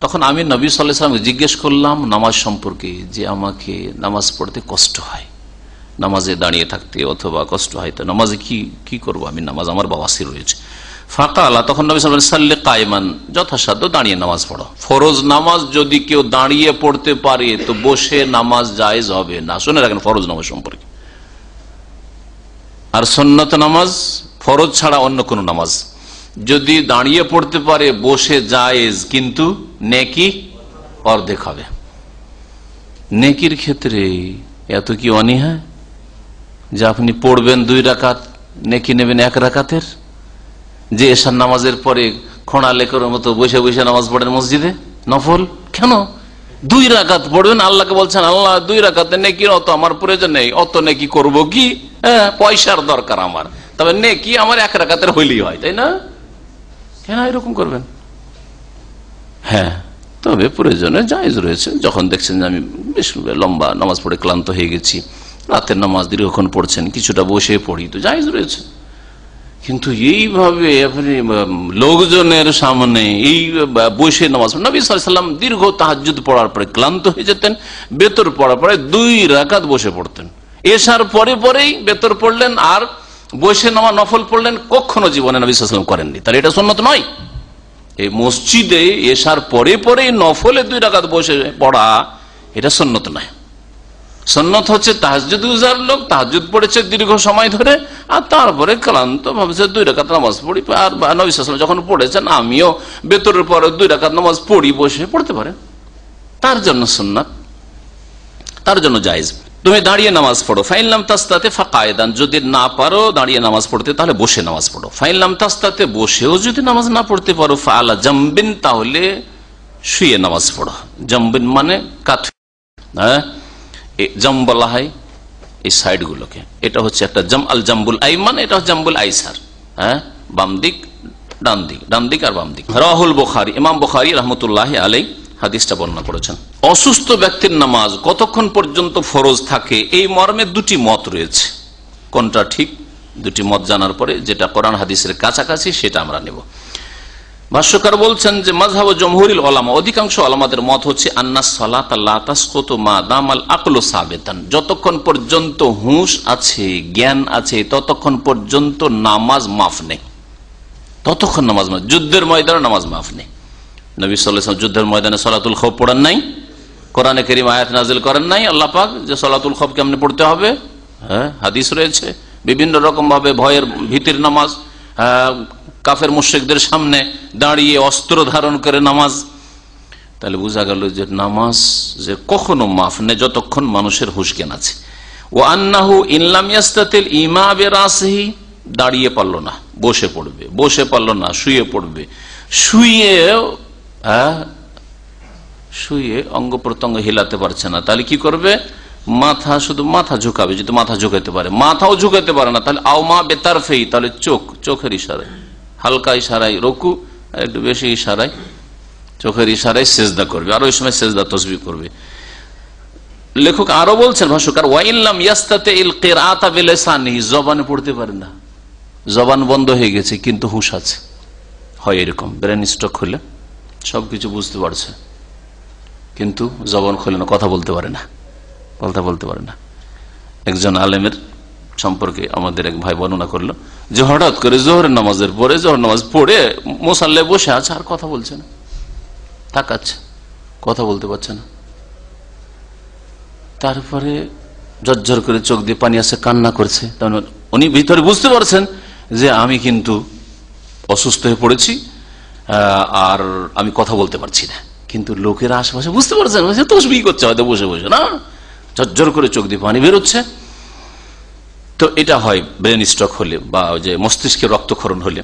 তখন আমি নবী সাল্লাল্লাহু আলাইহি ওয়াসাল্লামকে জিজ্ঞেস করলাম নামাজ সম্পর্কে, যে আমাকে নামাজ পড়তে কষ্ট হয়, নামাজে দাঁড়িয়ে থাকতে অথবা কষ্ট হয়, তো নামাজে কি করব আমি, নামাজ আমার বাওয়াসির রয়েছে। ফাকালা, তখন নবী সাল্লাল্লাহু আলাইহি ওয়াসাল্লাম সাল্লি কায়মান, যথাসাধ্য দাঁড়িয়ে নামাজ পড়ো। ফরজ নামাজ যদি কেউ দাঁড়িয়ে পড়তে পারে তো বসে নামাজ জায়েজ হবে না। শুনে রাখেন ফরজ নামাজ সম্পর্কে। আর সুন্নত নামাজ, ফরজ ছাড়া অন্য কোন নামাজ যদি দাঁড়িয়ে পড়তে পারে বসে জায়েজ, কিন্তু নেকি অর্ধেক হবে। নেকির ক্ষেত্রে এত কি অনীহা যে আপনি পড়বেন 2 রাকাত, নেকি নেবেন 1 রাকাতের? যে এশার নামাজের পরে খোঁড়া লেকের মতো বসে বসে নামাজ পড়েন মসজিদে নফল, কেন 2 রাকাত পড়বেন? আল্লাহকে বলছেন আল্লাহ 2 রাকাতে নেকির অত আমার প্রয়োজন নেই, অত নেকি করবো কি, পয়সার দরকার আমার, তবে নেকি আমার 1 রাকাতের হইলেই হয়, তাই না? কেন এরকম করবেন? হ্যাঁ, তবে প্রয়োজনে জায়েজ রয়েছে। যখন দেখছেন যে আমি বেশ লম্বা নামাজ পড়ে ক্লান্ত হয়ে গেছি, রাতের নামাজ দীর্ঘক্ষণ পড়ছেন, কিছুটা বসে পড়ি, তো জায়েজ রয়েছে। কিন্তু এইভাবে আপনি লোকজনের সামনে এই বসে নামাজ, নবী সাল্লাল্লাহু আলাইহি ওয়াসাল্লাম দীর্ঘ তাহাজ্জুদ পড়ার পরে ক্লান্ত হয়ে যেতেন, বেতর পড়ার পরে 2 রাকাত বসে পড়তেন। এশার পরে পরেই বেতর পড়লেন আর বসে নামাজ নফল পড়লেন, কখনো জীবনে নবী সাল্লাল্লাহু আলাইহি ওয়াসাল্লাম করেননি। তাহলে এটা সুন্নাত নয়। এই মসজিদে এশার পরে পরেই নফলে 2 রাকাত বসে পড়া, এটা সুন্নাত নয়। সুন্নাত হচ্ছে তাহাজ্জুদ গুজার লোক তাহাজ্জুদ পড়েছে দীর্ঘ সময় ধরে, আর তারপরে ক্লান্ত ভাবছে 2 রাকাত নামাজ পড়ি। আর নবী সাল্লাল্লাহু আলাইহি ওয়াসাল্লাম যখন পড়েছেন, আমিও বেতরের পরে 2 রাকাত নামাজ পড়ি, বসে পড়তে পারে, তার জন্য সুন্নাত, তার জন্য জায়েজ। তুমি দাঁড়িয়ে নামাজ পড়ো। ফাইন লাম তাস্তাতে ফাকায়দান, যদি না পারো দাঁড়িয়ে নামাজ পড়তে তাহলে বসে নামাজ পড়ো। ফাইন লাম তাস্তাতে, বসেও যদি নামাজ না পড়তে পারো, ফাআলা জামবিন, তাহলে শুয়ে নামাজ পড়ো। জামবিন মানে কাত, হ্যাঁ জাম বলা হয় এই সাইড গুলোকে। এটা হচ্ছে একটা জাম, আল জাম্বুল আইমান, এটা হচ্ছে জাম্বুল আইসার, হ্যাঁ বাম দিক ডান দিক, ডান দিক আর বাম দিক। রাহুল বুখারী, ইমাম বুখারী রাহমাতুল্লাহি আলাইহি হাদিসটা বর্ণনা করেছেন। অসুস্থ ব্যক্তির নামাজ কতক্ষণ পর্যন্ত ফরজ থাকে, এই মর্মে 2টি মত রয়েছে। কোনটা ঠিক, 2টি মত জানার পরে যেটা কোরআন হাদিসের কাছাকাছি সেটা আমরা নেব। ভাষ্যকার বলছেন যে মাযহাব জমহুরিল উলামা, অধিকাংশ উলামাদের মত হচ্ছে আন্নাস সালাতা লা তাসকুতু মা দামাল আকলু সাবিতান, যতক্ষণ পর্যন্ত হুঁশ আছে, জ্ঞান আছে, ততক্ষণ পর্যন্ত নামাজ মাফ নেই, ততক্ষণ নামাজ মাফ। যুদ্ধের ময়দানে নামাজ মাফ নেই। নবী সাল্লাল্লাহু আলাইহি ওয়াসাল্লাম যুদ্ধের ময়দানে সালাতুল খৌফ পড়েন নাই, কোরআনে কারীম আয়াত নাযিল করেন নাই আল্লাহ পাক যে সালাতুল খৌফ কেমনে পড়তে হবে। হ্যাঁ, হাদিস রয়েছে বিভিন্ন রকম ভাবে, ভয়ের ভীতির নামাজ, কাফের মুশরিকদের সামনে দাঁড়িয়ে অস্ত্র ধারণ করে নামাজ। তাহলে বোঝা গেল যে নামাজ যে কখনো মাফ নেই যতক্ষণ মানুষের হুঁশ জ্ঞান আছে। ও আন্নাহু ইন লাম ইয়াস্তাতিল ইমা বিরাসিহি, দাঁড়িয়ে পারলো না বসে পড়বে, বসে পারলো না শুয়ে পড়বে, শুয়ে অঙ্গ প্রত্যঙ্গ হিলাতে পারছে না, তাহলে কি করবে? মাথা, শুধু মাথা ঝুঁকাবে, যদি মাথা ঝুঁকাতে পারে। মাথাও ঝুঁকাতে পারে না, তাহলে আওমা বেতারফেই, তাহলে চোখের ইশারায়, হালকা ইশারায় রুকু, একটু বেশি ইশারায়, চোখের ইশারায় সেজদা করবে, আর ওই সময় সেজদা তসবিহ করবে। লেখক আরো বলছেন ভাষ্যকার, ওয়াইল্লাম ইয়াস্তাতে ইল কিরাআতা বিলিসানিহি, জবানে পড়তে পারে না, জবান বন্ধ হয়ে গেছে কিন্তু হুঁশ আছে। হয় এরকম, ব্রেন স্ট্রোক হলে সবকিছু বুঝতে পারছে কিন্তু জবান খুলে না, কথা বলতে পারে না, বলতে পারে না। একজন আলেমের সম্পর্কে আমাদের এক ভাই বর্ণনা করলো যে হঠাৎ করে জোহরের নামাজের পরে, জোহর নামাজ পড়ে মুসাল্লায় বসে আছে, আর কথা বলছে না, তাকাচ্ছে, কথা বলতে পারছে না। তারপরে ঝরঝর করে চোখ দিয়ে পানি আসে, কান্না করছে। উনি ভিতরে বুঝতে পারছেন যে আমি কিন্তু অসুস্থ হয়ে পড়েছি আর আমি কথা বলতে পারছি না, কিন্তু লোকেরা আশেপাশে বুঝতে পারছেন তসবিহ করছে হয়তো বসে বসে, না ঝরঝর করে চোখ দিয়ে পানি বেরোচ্ছে। তো এটা হয় ব্রেন স্ট্রোক হলে বা যে মস্তিষ্কে রক্তক্ষরণ হলে।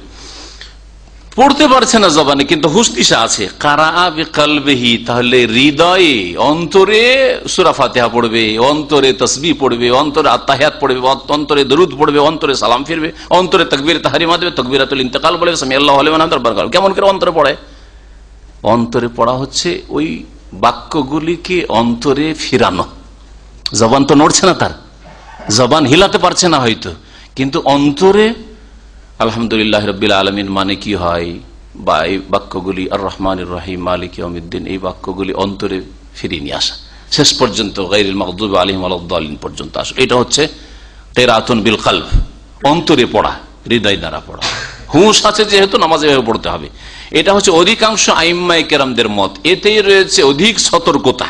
পড়তে পারছে না জবানে কিন্তু হুঁশ দিশা আছে। কারাআ বিকলবিহি, তাহলে হৃদয়ে, অন্তরে সূরা ফাতিহা পড়বে, অন্তরে তাসবিহ পড়বে, অন্তরে আত্তাহিয়াত পড়বে, অন্তরে দরুদ পড়বে, অন্তরে সালাম ফিরবে, অন্তরে তাকবীর তাহরিমা দেবে, তাকবীরাতুল ইন্তেকাল বলে সামিআল্লাহু লিমান হামিদাহু। কেমন করে অন্তরে পড়ে? অন্তরে পড়া হচ্ছে ওই বাক্যগুলিকে অন্তরে ফিরানো। জবান তো নড়ছে না, তার জবান হিলাতে পারছে না হয়তো, কিন্তু অন্তরে আলহামদুলিল্লাহ রাব্বিল আলামিন মানে কি হয়, বা এই বাক্যগুলি আর রহমানির রহিম মালিক ইয়াউমিদ্দিন, এই বাক্যগুলি অন্তরে ফিরিয়ে নিয়ে আসা, শেষ পর্যন্ত গায়রিল মাগদুবি আলাইহিম ওয়ালাদ-দাল্লিন পর্যন্ত আসা। এটা হচ্ছে কিরাআতুন বিল কলব, অন্তরে পড়া, হৃদয় দ্বারা পড়া। হুঁশ আছে যেহেতু নামাজ এভাবে পড়তে হবে। এটা হচ্ছে অধিকাংশ আইম্মায়ে কেরামদের মত। এতেই রয়েছে অধিক সতর্কতা।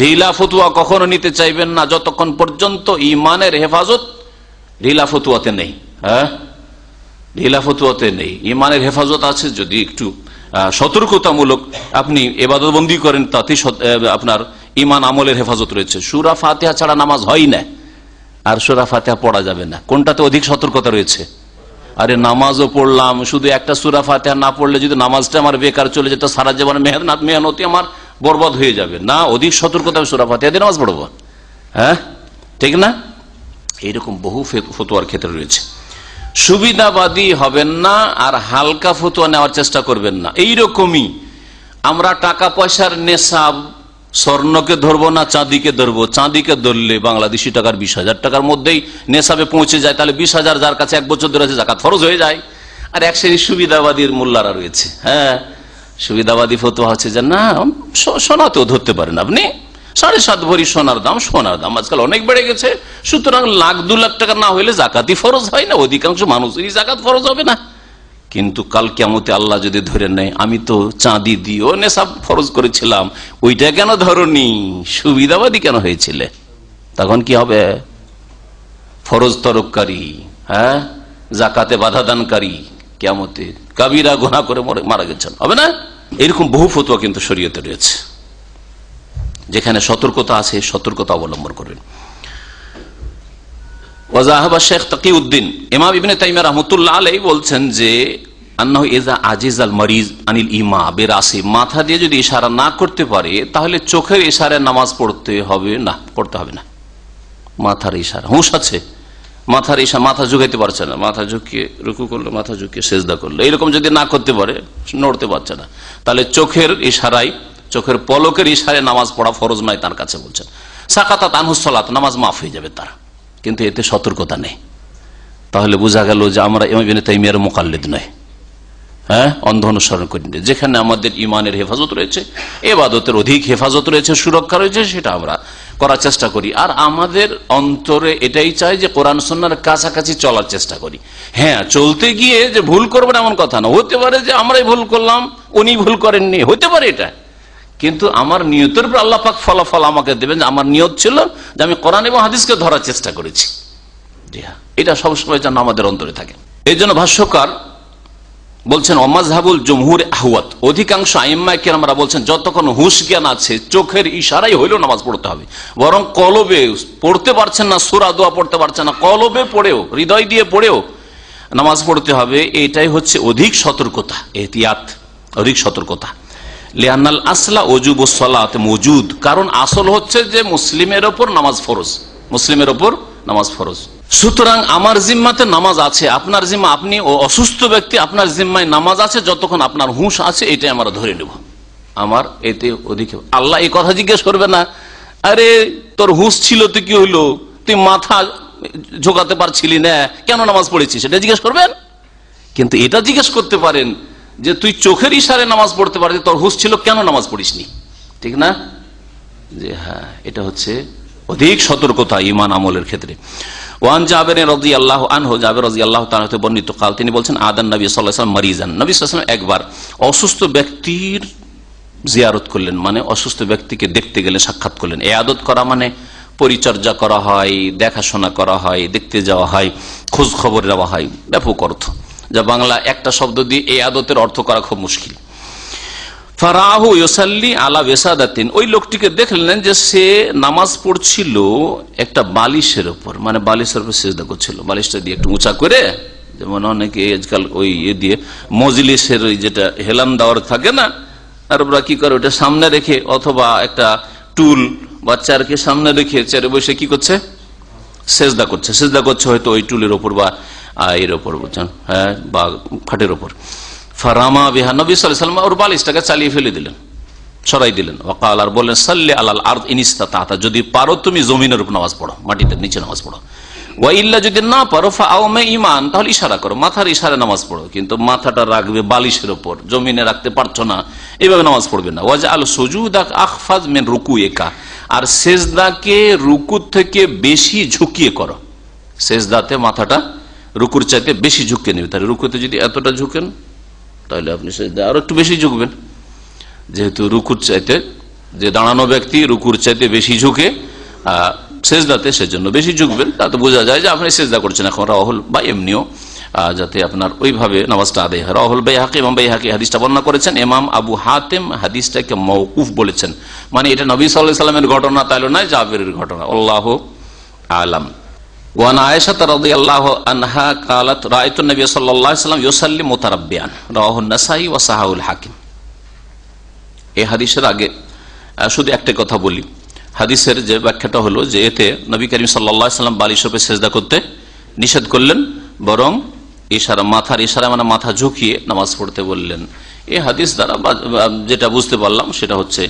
ঢিলা ফতুয়া কখনো নিতে চাইবেন না যতক্ষণ পর্যন্ত ইমানের হেফাজত ঢিলা ফতুয়াতে নেই। হ্যাঁ, ঢিলা ফতুয়াতে নেই, ইমানের হেফাজত আছে। যদি একটু সতর্কতামূলক আপনি ইবাদতবন্দি করেন তাতে আপনার ইমান আমলের হেফাজত রয়েছে। সূরা ফাতিহা ছাড়া নামাজ হয় না, আর সূরা ফাতিহা পড়া যাবে না। কোনটাতে অধিক সতর্কতা রয়েছে? আরে নামাজও পড়লাম, শুধু একটা সূরা ফাতিহা না পড়লে যদি নামাজটা আমার বেকার চলে যেত, সারা জীবনের মেহনতি আমার বরবাদ হয়ে যাবে। না, অধিক সতর্কতা সূরা ফাতিহা দিয়ে নামাজ পড়বো। হ্যাঁ, ঠিক না? এইরকম বহু ফতোয়ার ক্ষেত্রে রয়েছে। সুবিধাবাদী হবেন না আর হালকা ফতোয়া নেওয়ার চেষ্টা করবেন না। এইরকমই আমরা টাকা পয়সার নেশাব, স্বর্ণকে ধরবো না চাঁদিকে ধরবো? চাঁদিকে ধরলে বাংলাদেশি টাকার 20,000 টাকার মধ্যেই নেশাবে পৌঁছে যায়, তাহলে 20,000 যার কাছে 1 বছর ধরে আছে জাকাত ফরজ হয়ে যায়। আর এক শ্রেণীর সুবিধাবাদীর মোল্লারা রয়েছে। হ্যাঁ, সুবিধাবাদী ফতোয়া হচ্ছে যে না, সোনাতেও ধরতে পারেন আপনি, 7.5 ভরি সোনার দাম আজকাল অনেক বেড়ে গেছে, সুতরাং 1,00,000-2 লাখ টাকা না হইলে জাকাতই ফরজ হয় না, অধিকাংশ মানুষেরই জাকাত ফরজ হবে না। কিন্তু কাল কিয়ামতে আল্লাহ যদি ধরে নেয় আমি তো চাঁদি দিয়েও নেশাব ফরজ করেছিলাম, ওইটা কেন ধরনি, সুবিধাবাদী কেন হয়েছিলে? তখন কি হবে? ফরজ তরককারী, হ্যাঁ, জাকাতে বাধা দানকারী, কিয়ামতে কাবিরা গুনাহ করে মারা গেছেন, হবে না? এরকম বহু ফতোয়া কিন্তু শরীয়তে রয়েছে। যেখানে সতর্কতা আছে সতর্কতা অবলম্বন করবেন। ওয়াজাহাবা শেখ তাকিউদ্দিন ইমাম ইবনে তাইমিয়া রাহমাতুল্লাহ আলাইহি বলছেন যে আন্নাহু ইযা আজিজাল মারিজ আনিল ইমা বিরাসি, মাথা দিয়ে যদি ইশারা না করতে পারে তাহলে চোখের ইশারায় নামাজ পড়তে হবে না। মাথার ইশারা, হুঁশ আছে, মাথার ইশারা, মাথা ঝুঁকাইতে পারছে না, মাথা ঝুঁকিয়ে রুকু করলে, মাথা ঝুঁকিয়ে সেজদা করলে, এরকম যদি না করতে পারে, নড়তে পারছে না, তাহলে চোখের ইশারায়, চোখের পলকের ইশারায় নামাজ পড়া ফরজ নয় তার কাছে। বলছেন সাকাতাত আনহু সালাত, নামাজ মাফ হয়ে যাবে তার, কিন্তু এতে সতর্কতা নেই। তাহলে বোঝা গেল যে আমরা ইমাম ইবনে তাইমিয়ার মুকাল্লিদ নয়, হ্যাঁ, অন্ধ অনুসরণ করি না। যেখানে আমাদের ইমানের হেফাজত রয়েছে, ইবাদতের অধিক হেফাজত রয়েছে, সুরক্ষা রয়েছে, সেটা আমরা করার চেষ্টা করি। আর আমাদের অন্তরে এটাই চাই যে কোরআন সুন্নাহর কাছাকাছি চলার চেষ্টা করি। হ্যাঁ, চলতে গিয়ে যে ভুল করবেন এমন কথা না, হতে পারে যে আমরাই ভুল করলাম, উনি ভুল করেননি, হতে পারে এটা, কিন্তু আমার নিয়তের উপর আল্লাহ পাক ফলাফল আমাকে দেবেন যে আমার নিয়ত ছিল যে আমি কোরআন এবং হাদিসকে ধরার চেষ্টা করেছি। জি হ্যাঁ, এটা সবসময় যেন আমাদের অন্তরে থাকে। এই জন্য ভাষ্যকার বলছেন ওমাযহাবুল জমহুর আহওয়াত, অধিকাংশ আইম্মায়ে কেরামরা বলছেন যতক্ষণ হুঁশ জ্ঞান আছে চোখের ইশারাই হইলেও নামাজ পড়তে হবে। বরং কলবে পড়তে পারছেন না, সূরা দোয়া পড়তে পারছেন না, কলবে পড়েও, হৃদয় দিয়ে পড়েও নামাজ পড়তে হবে। এটাই হচ্ছে অধিক সতর্কতা, এহতিয়াত, অধিক সতর্কতা। লিআন্নাল আসলা ওজুবুস সালাত মওজুদ, কারণ আসল হচ্ছে যে মুসলিমের ওপর নামাজ ফরজ, মুসলিমের ওপর নামাজ ফরজ। সুতরাং আমার জিম্মাতে নামাজ আছে, আপনার জিম্মা, আপনি অসুস্থ ব্যক্তি, আপনার জিম্মায় নামাজ আছে, যতক্ষণ আপনার হুঁশ আছে এটাই আমরা ধরে নেব। আমার এতে অধিক, আল্লাহ এই কথা জিজ্ঞেস করবে না, আরে তোর হুঁশ ছিল তো কি হইলো, তুই মাথা ঝোঁকাতে পারছিলি না, কেন নামাজ পড়েছিস, এটা জিজ্ঞেস করবেন? কিন্তু এটা জিজ্ঞেস করতে পারেন যে তুই চোখের ইশারায় নামাজ পড়তে পারবি, তোর হুঁশ ছিল, কেন নামাজ পড়িসনি, ঠিক না? যে হ্যাঁ, এটা হচ্ছে অধিক সতর্কতা ঈমান আমলের ক্ষেত্রে। ওয়ান জাবের রাদিয়াল্লাহু আনহু, জাবের রাদিয়াল্লাহু তাআলা হতে বর্ণিত কাল, তিনি বলছেন আদান নবী সাল্লাল্লাহু আলাইহি ওয়াসাল্লাম মারিজান, নবী সাল্লাল্লাহু আলাইহি ওয়াসাল্লাম একবার অসুস্থ ব্যক্তির জিয়ারত করলেন, মানে অসুস্থ ব্যক্তিকে দেখতে গেলে সাক্ষাৎ করলেন। ইয়াদত করা মানে পরিচর্যা করা হয়, দেখাশোনা করা হয়, দেখতে যাওয়া হয়, খোঁজ খবর নেওয়া হয়, ব্যাপক অর্থ, যা বাংলা একটা শব্দ দিয়ে ইয়াদতের অর্থ করা খুব মুশকিল। ফারাহু ইউসাল্লি আলা ওয়াসাদাতিন, ওই লোকটিকে দেখলেন যে সে নামাজ পড়ছিল একটা বালিশের উপর, মানে বালিশের উপর সিজদা করছিল, বালিশটা দিয়ে একটু উঁচা করে, যেমন অনেকে আজকাল ওই দিয়ে মজলিসের ওই যেটা হেলান দেওয়ার থাকে না, আর ওরা কি করে ওটা সামনে রেখে, অথবা একটা টুল বা চেয়ারকে সামনে রেখে চেয়ারে বসে কি করছে, সেজদা করছে, সেজদা করছে হয়তো ওই টুলের ওপর বা এর ওপর, বলছেন, হ্যাঁ, বা খাটের ওপর। ফারামা বিহা, নবী সাল্লাল্লাহু আলাইহি ওয়াসাল্লাম ওর বালিশটাকে চালিয়ে ফেলে দিলেন, সরাই দিলেন। ওয়াকাল, আর বললেন সাল্লি আলাল আরদ ইন ইসতাতা, যদি পারো তুমি জমিনের উপর নামাজ পড়ো, মাটিতে নিচে নামাজ পড়ো। ওয়া ইল্লা, যদি না পারো ফাআউমা ঈমান, তাহলে ইশারা করো, মাথার ইশারায় নামাজ পড়ো, কিন্তু মাথাটা রাখবে বালিশের উপর, জমিনে রাখতে পারছো না, এভাবে নামাজ পড়বে না। ওয়াজআল সুজুদাক আখফাজ মিন রুকুইকা, আর সেজদাকে রুকু থেকে বেশি ঝুঁকিয়ে করো, সেজদাতে মাথাটা রুকুর চাইতে বেশি ঝুঁকে নেবে। তাহলে রুকুতে যদি এতটা ঝুঁকেন তাহলে আপনি সেজদা আরো একটু বেশি ঝুঁকবেন। যেহেতু রুকুর চাইতে, যে দাঁড়ানো ব্যক্তি রুকুর চাইতে বেশি ঝুঁকে সেজদাতে, সেজন্য বেশি ঝুঁকবেন। তাতে বোঝা যায় যে আপনি সেজদা করছেন এখন রাহুল বা এমনিও, যাতে আপনার ওইভাবে নামাজটা আদায় হয়। রাহুল বাইহাকি, ইমাম বাইহাকি হাদিসটা বর্ণনা করেছেন। ইমাম আবু হাতেম হাদিসটাকে মওকুফ বলেছেন, মানে এটা নবী সাল্লাল্লাহু আলাইহি ওয়াসাল্লামের ঘটনা তাইলে নয়, জাবেরের ঘটনা। আল্লাহু আলাম। ওয়ান আয়েশা রাদিয়াল্লাহু আনহা قالت রাআইতু নবী সাল্লাল্লাহু আলাইহি ওয়াসাল্লাম ইউসাল্লি মুতারাব্বিয়ান, রাওয়াহু আন-নাসাই ওয়া সাহাহুল হাকিম। এই হাদিসের আগে শুধু একটা কথা বলি। হাদিসের যে ব্যাখ্যাটা হলো যে এতে নবী করিম সাল্লাল্লাহু আলাইহি ওয়াসাল্লাম বালিশের উপরে সিজদা করতে নিষেধ করলেন, বরং ইশারা, মাথার ইশারা মানে মাথা ঝুঁকিয়ে নামাজ পড়তে বললেন। এই হাদিস দ্বারা যেটা বুঝতে পারলাম সেটা হচ্ছে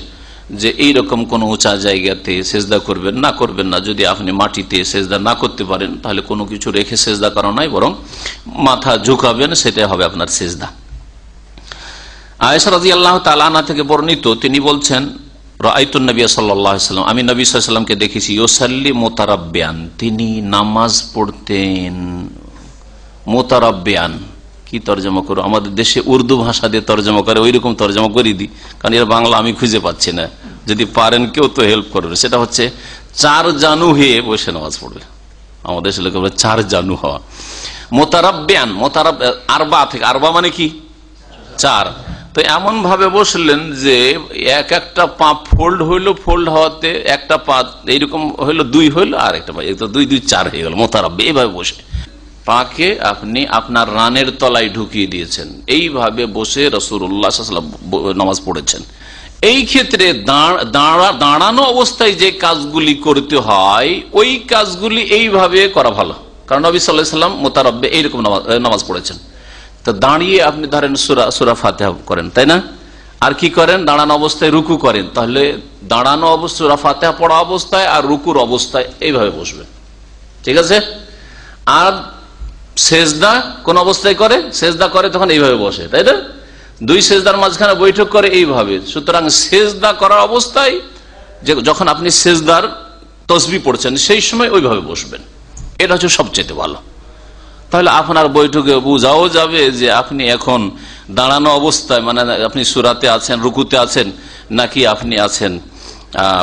যে এইরকম কোন উঁচা জায়গাতে সেজদা করবেন না, যদি আপনি মাটিতে সেজদা না করতে পারেন তাহলে কোনো কিছু রেখে সেজদা করা নয়, বরং মাথা ঝুঁকাবেন, সেটাই হবে আপনার সেজদা। আয়েশা রাদিয়াল্লাহু তাআলা আনহা থেকে বর্ণিত, তিনি বলছেন রাআইতুন নবী সাল্লাল্লাহু আলাইহি ওয়াসাল্লাম, আমি নবী সাল্লাল্লাহু আলাইহি ওয়াসাল্লামকে দেখেছি ইউসাল্লি মুতারাব্বিয়ান, তিনি নামাজ পড়তেন। মুতারাব্বিয়ান কি তরজমা করো? আমাদের দেশে উর্দু ভাষা দিয়ে তরজমা করে, ওই রকম তরজমা করে দিই, কারণ এর বাংলা আমি খুঁজে পাচ্ছি না। যদি পারেন কেউ তো হেল্প করবে। সেটা হচ্ছে চার জানু হয়ে বসে নামাজ পড়বে। আমাদের দেশে লোক চার জানু হওয়া। মুতারাব্বিয়ান, আরবা থেকে, আরবা মানে কি? চার। তো এমন ভাবে বসলেন যে এক একটা পা ফোল্ড হইলো, ফোল্ড হওয়াতে একটা পা এইরকম হইলো, দুই হইলো, আর একটা পা দুই দুই চার হয়ে গেল। মোতারাব্বি, এইভাবে বসে পাকে আপনি আপনার রানের তলায় ঢুকিয়ে দিয়েছেন, এইভাবে বসে রাসূলুল্লাহ সাল্লাল্লাহু আলাইহি ওয়াসাল্লাম নামাজ পড়েছেন। এই ক্ষেত্রে দাঁড়ানো অবস্থায় যে কাজগুলি করতে হয় ওই কাজগুলি এইভাবে করা ভালো, কারণ নবী সাল্লাল্লাহু আলাইহি ওয়াসাল্লাম মুতারাব্বি এইরকম নামাজ পড়েছেন। তো দাঁড়িয়ে আপনি ধরেন সূরা ফাতিহা করেন, তাই না? আর কি করেন? দাঁড়ানো অবস্থায় রুকু করেন। তাহলে দাঁড়ানো অবস্থায় সূরা ফাতিহা পড়া অবস্থায় আর রুকুর অবস্থায় এইভাবে বসবেন, ঠিক আছে? আর সেজদা কোন অবস্থায় করে? সেজদা করে তখন এইভাবে বসে, তাই না? দুই সেজদার মাঝখানে বৈঠক করে এইভাবে। সুতরাং সেজদা করার অবস্থায় যখন আপনি সেজদার তসবিহ পড়ছেন সেই সময় ওইভাবে বসবেন, এটা হচ্ছে সবচেয়ে ভালো। তাহলে আপনার বৈঠকে বোঝাও যাবে যে আপনি এখন দাঁড়ানো অবস্থায়, মানে আপনি সূরাতে আছেন, রুকুতে আছেন, নাকি আপনি আছেন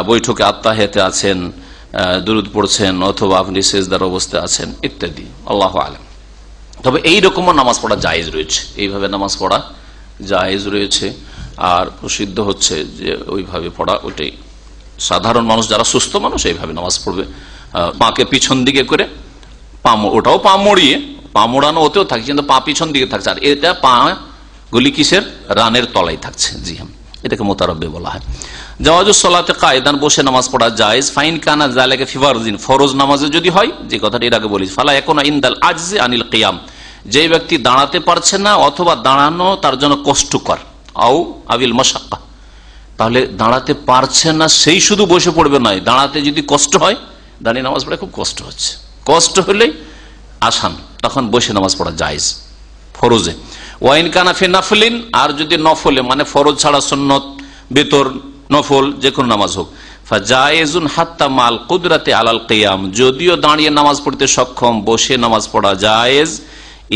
বৈঠকে আত্তাহিয়াতে আছেন, দুরূদ পড়ছেন, অথবা আপনি সেজদার অবস্থায় আছেন ইত্যাদি। আল্লাহু আলাম। তবে এইরকমও নামাজ পড়া জায়েজ রয়েছে, এইভাবে নামাজ পড়া জায়েজ রয়েছে। আর প্রসিদ্ধ হচ্ছে যে ওইভাবে পড়া, ওইটাই সাধারণ মানুষ, যারা সুস্থ মানুষ এইভাবে নামাজ পড়বে, পাকে পিছন দিকে করে, ওটাও পা মড়িয়ে, পা মোড়ানো ওতেও থাকছে, কিন্তু পা পিছন দিকে থাকছে, আর এটা পা গুলি কিসের? রানের তলায় থাকছে। জি হ্যাঁ, এটাকে মুতারাব্বি বলা হয়। জাওয়াজুস সালাতে কায়দান, বসে নামাজ পড়া জায়েজ। ফাইন কানা যালিকা ফি ফারজিন, ফরজ নামাজে যদি হয়, যে কথাটা এর আগে বলেছি, ফালা ইয়াকুনা ইনদাল আজজি আনিল কিয়াম, যে ব্যক্তি দাঁড়াতে পারছে না অথবা দাঁড়ানো তার জন্য কষ্টকর, আও আবিল মাশাক্কা, তাহলে দাঁড়াতে পারছে না সেই শুধু বসে পড়বে নয়, দাঁড়াতে যদি কষ্ট হয়, দাঁড়িয়ে নামাজ পড়া খুব কষ্ট হচ্ছে, কষ্ট হলেই আসান, তখন বসে নামাজ পড়া জায়েজ ফরজে। ওয়াইন কানা ফি নাফলিন, আর যদি নফলে, মানে ফরজ ছাড়া সুন্নত, বেতর, নফল যে কোনো নামাজ হোক, ফাজায়েজুন হাত্তা মাল কুদরাতে আলাল কিয়াম, যদিও দাঁড়িয়ে নামাজ পড়তে সক্ষম, বসে নামাজ পড়া জায়েজ।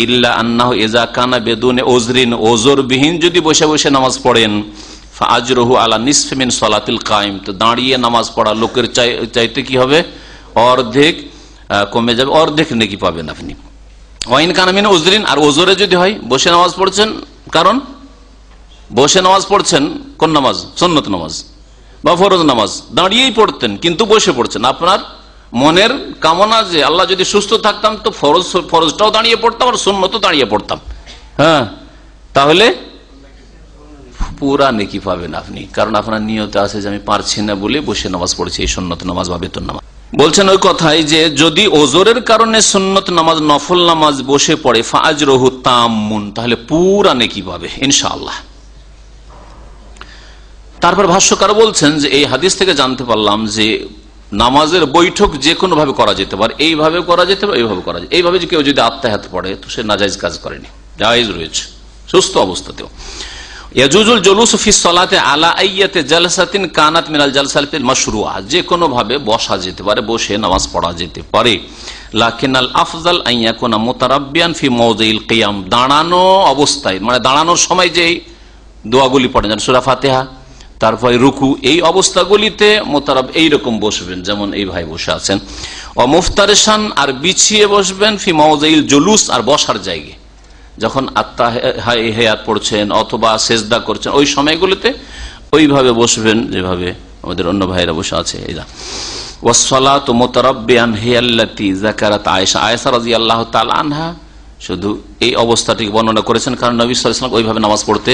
ইল্লা আন্নাহু ইযা কানা বিদুনে উযরিন, ওযরবিহীন যদি বসে বসে নামাজ পড়েন, ফাআজরুহু আলা নিসফি মিন সালাতিল কায়েম, তো দাঁড়িয়ে নামাজ পড়া লোকের চাইতে কি হবে? অর্ধেক কমে যাবে, অর্ধেক নেকি পাবেন আপনি। ওয়াইন কানা মিন উযরিন, আর ওজরে যদি হয়, বসে নামাজ পড়ছেন, কারণ বসে নামাজ পড়ছেন কোন নামাজ? সুন্নত নামাজ বা ফরজ নামাজ দাঁড়িয়েই পড়তেন, কিন্তু বসে পড়ছেন। আপনার মনের কামনা যে আল্লাহ যদি সুস্থ থাকতাম তো ফরজটাও দাঁড়িয়ে পড়তাম আর সুন্নতও দাঁড়িয়ে পড়তাম, হ্যাঁ, তাহলে পুরা নেকি পাবেন আপনি, কারণ আপনার নিয়ত আছে যে আমি পারছি না বলে বসে নামাজ পড়ছি, এই সুন্নত নামাজ বা বেতন নামাজ। বলছেন ওই কথাই যে যদি ওজরের কারণে সুন্নত নামাজ, নফল নামাজ বসে পড়ে, ফাআজরুহু তাম্মুন, তাহলে পুরা নেকি পাবে ইনশাআল্লাহ। তারপর ভাষ্যকার বলছেন যে এই হাদিস থেকে জানতে পারলাম যে নামাজের বৈঠক যে কোনো ভাবে করা যেতে পারে, এইভাবে করা যেতে পারে, এইভাবে করা যায়। এইভাবে যে কেউ যদি আত্মাহাত পড়ে তো সে নাজায়েজ কাজ করেনি, জায়েজ রয়েছে সুস্থ অবস্থাতেও। ইয়াজুজুল জুলুস ফি সলাতে আলা আইয়াতি জালসাতিন কানাত মিনাল জালসাতিল মাশরুআ, যে কোনো ভাবে বসা যেতে পারে, বসে নামাজ পড়া যেতে পারে। লাকিনাল আফজাল আন ইয়াকুনা মুতারাব্বিয়ান ফি মাওযিল কিয়াম, দাঁড়ানো অবস্থায়, মানে দাঁড়ানোর সময় যে দোয়াগুলি পড়েন, যেমন সূরা ফাতিহা, তারপরে রুকু, এই অবস্থাগুলিতে মোতারাব এইরকম বসবেন, যেমন এই ভাই বসে আছেন। ও মুফতারিশান, আর বিছিয়ে বসবেন, ফি মাওযিল জুলুস, আর বসার জায়গায় যখন আত্তাহিয়াত পড়ছেন অথবা সেজদা করছেন ওই সময়গুলোতে ওইভাবে বসবেন যেভাবে আমাদের অন্য ভাইরা বসে আছে। ওয়াসসালাতু মুতারাব্বিয়ান হিয়াল্লাতী যাকারাত আয়েশা, আয়েশা রাদিয়াল্লাহু তাআলা আনহা শুধু এই অবস্থাটি বর্ণনা করেছেন, কারণ নবী সাল্লাল্লাহু আলাইহি ওয়াসাল্লাম ওইভাবে নামাজ পড়তে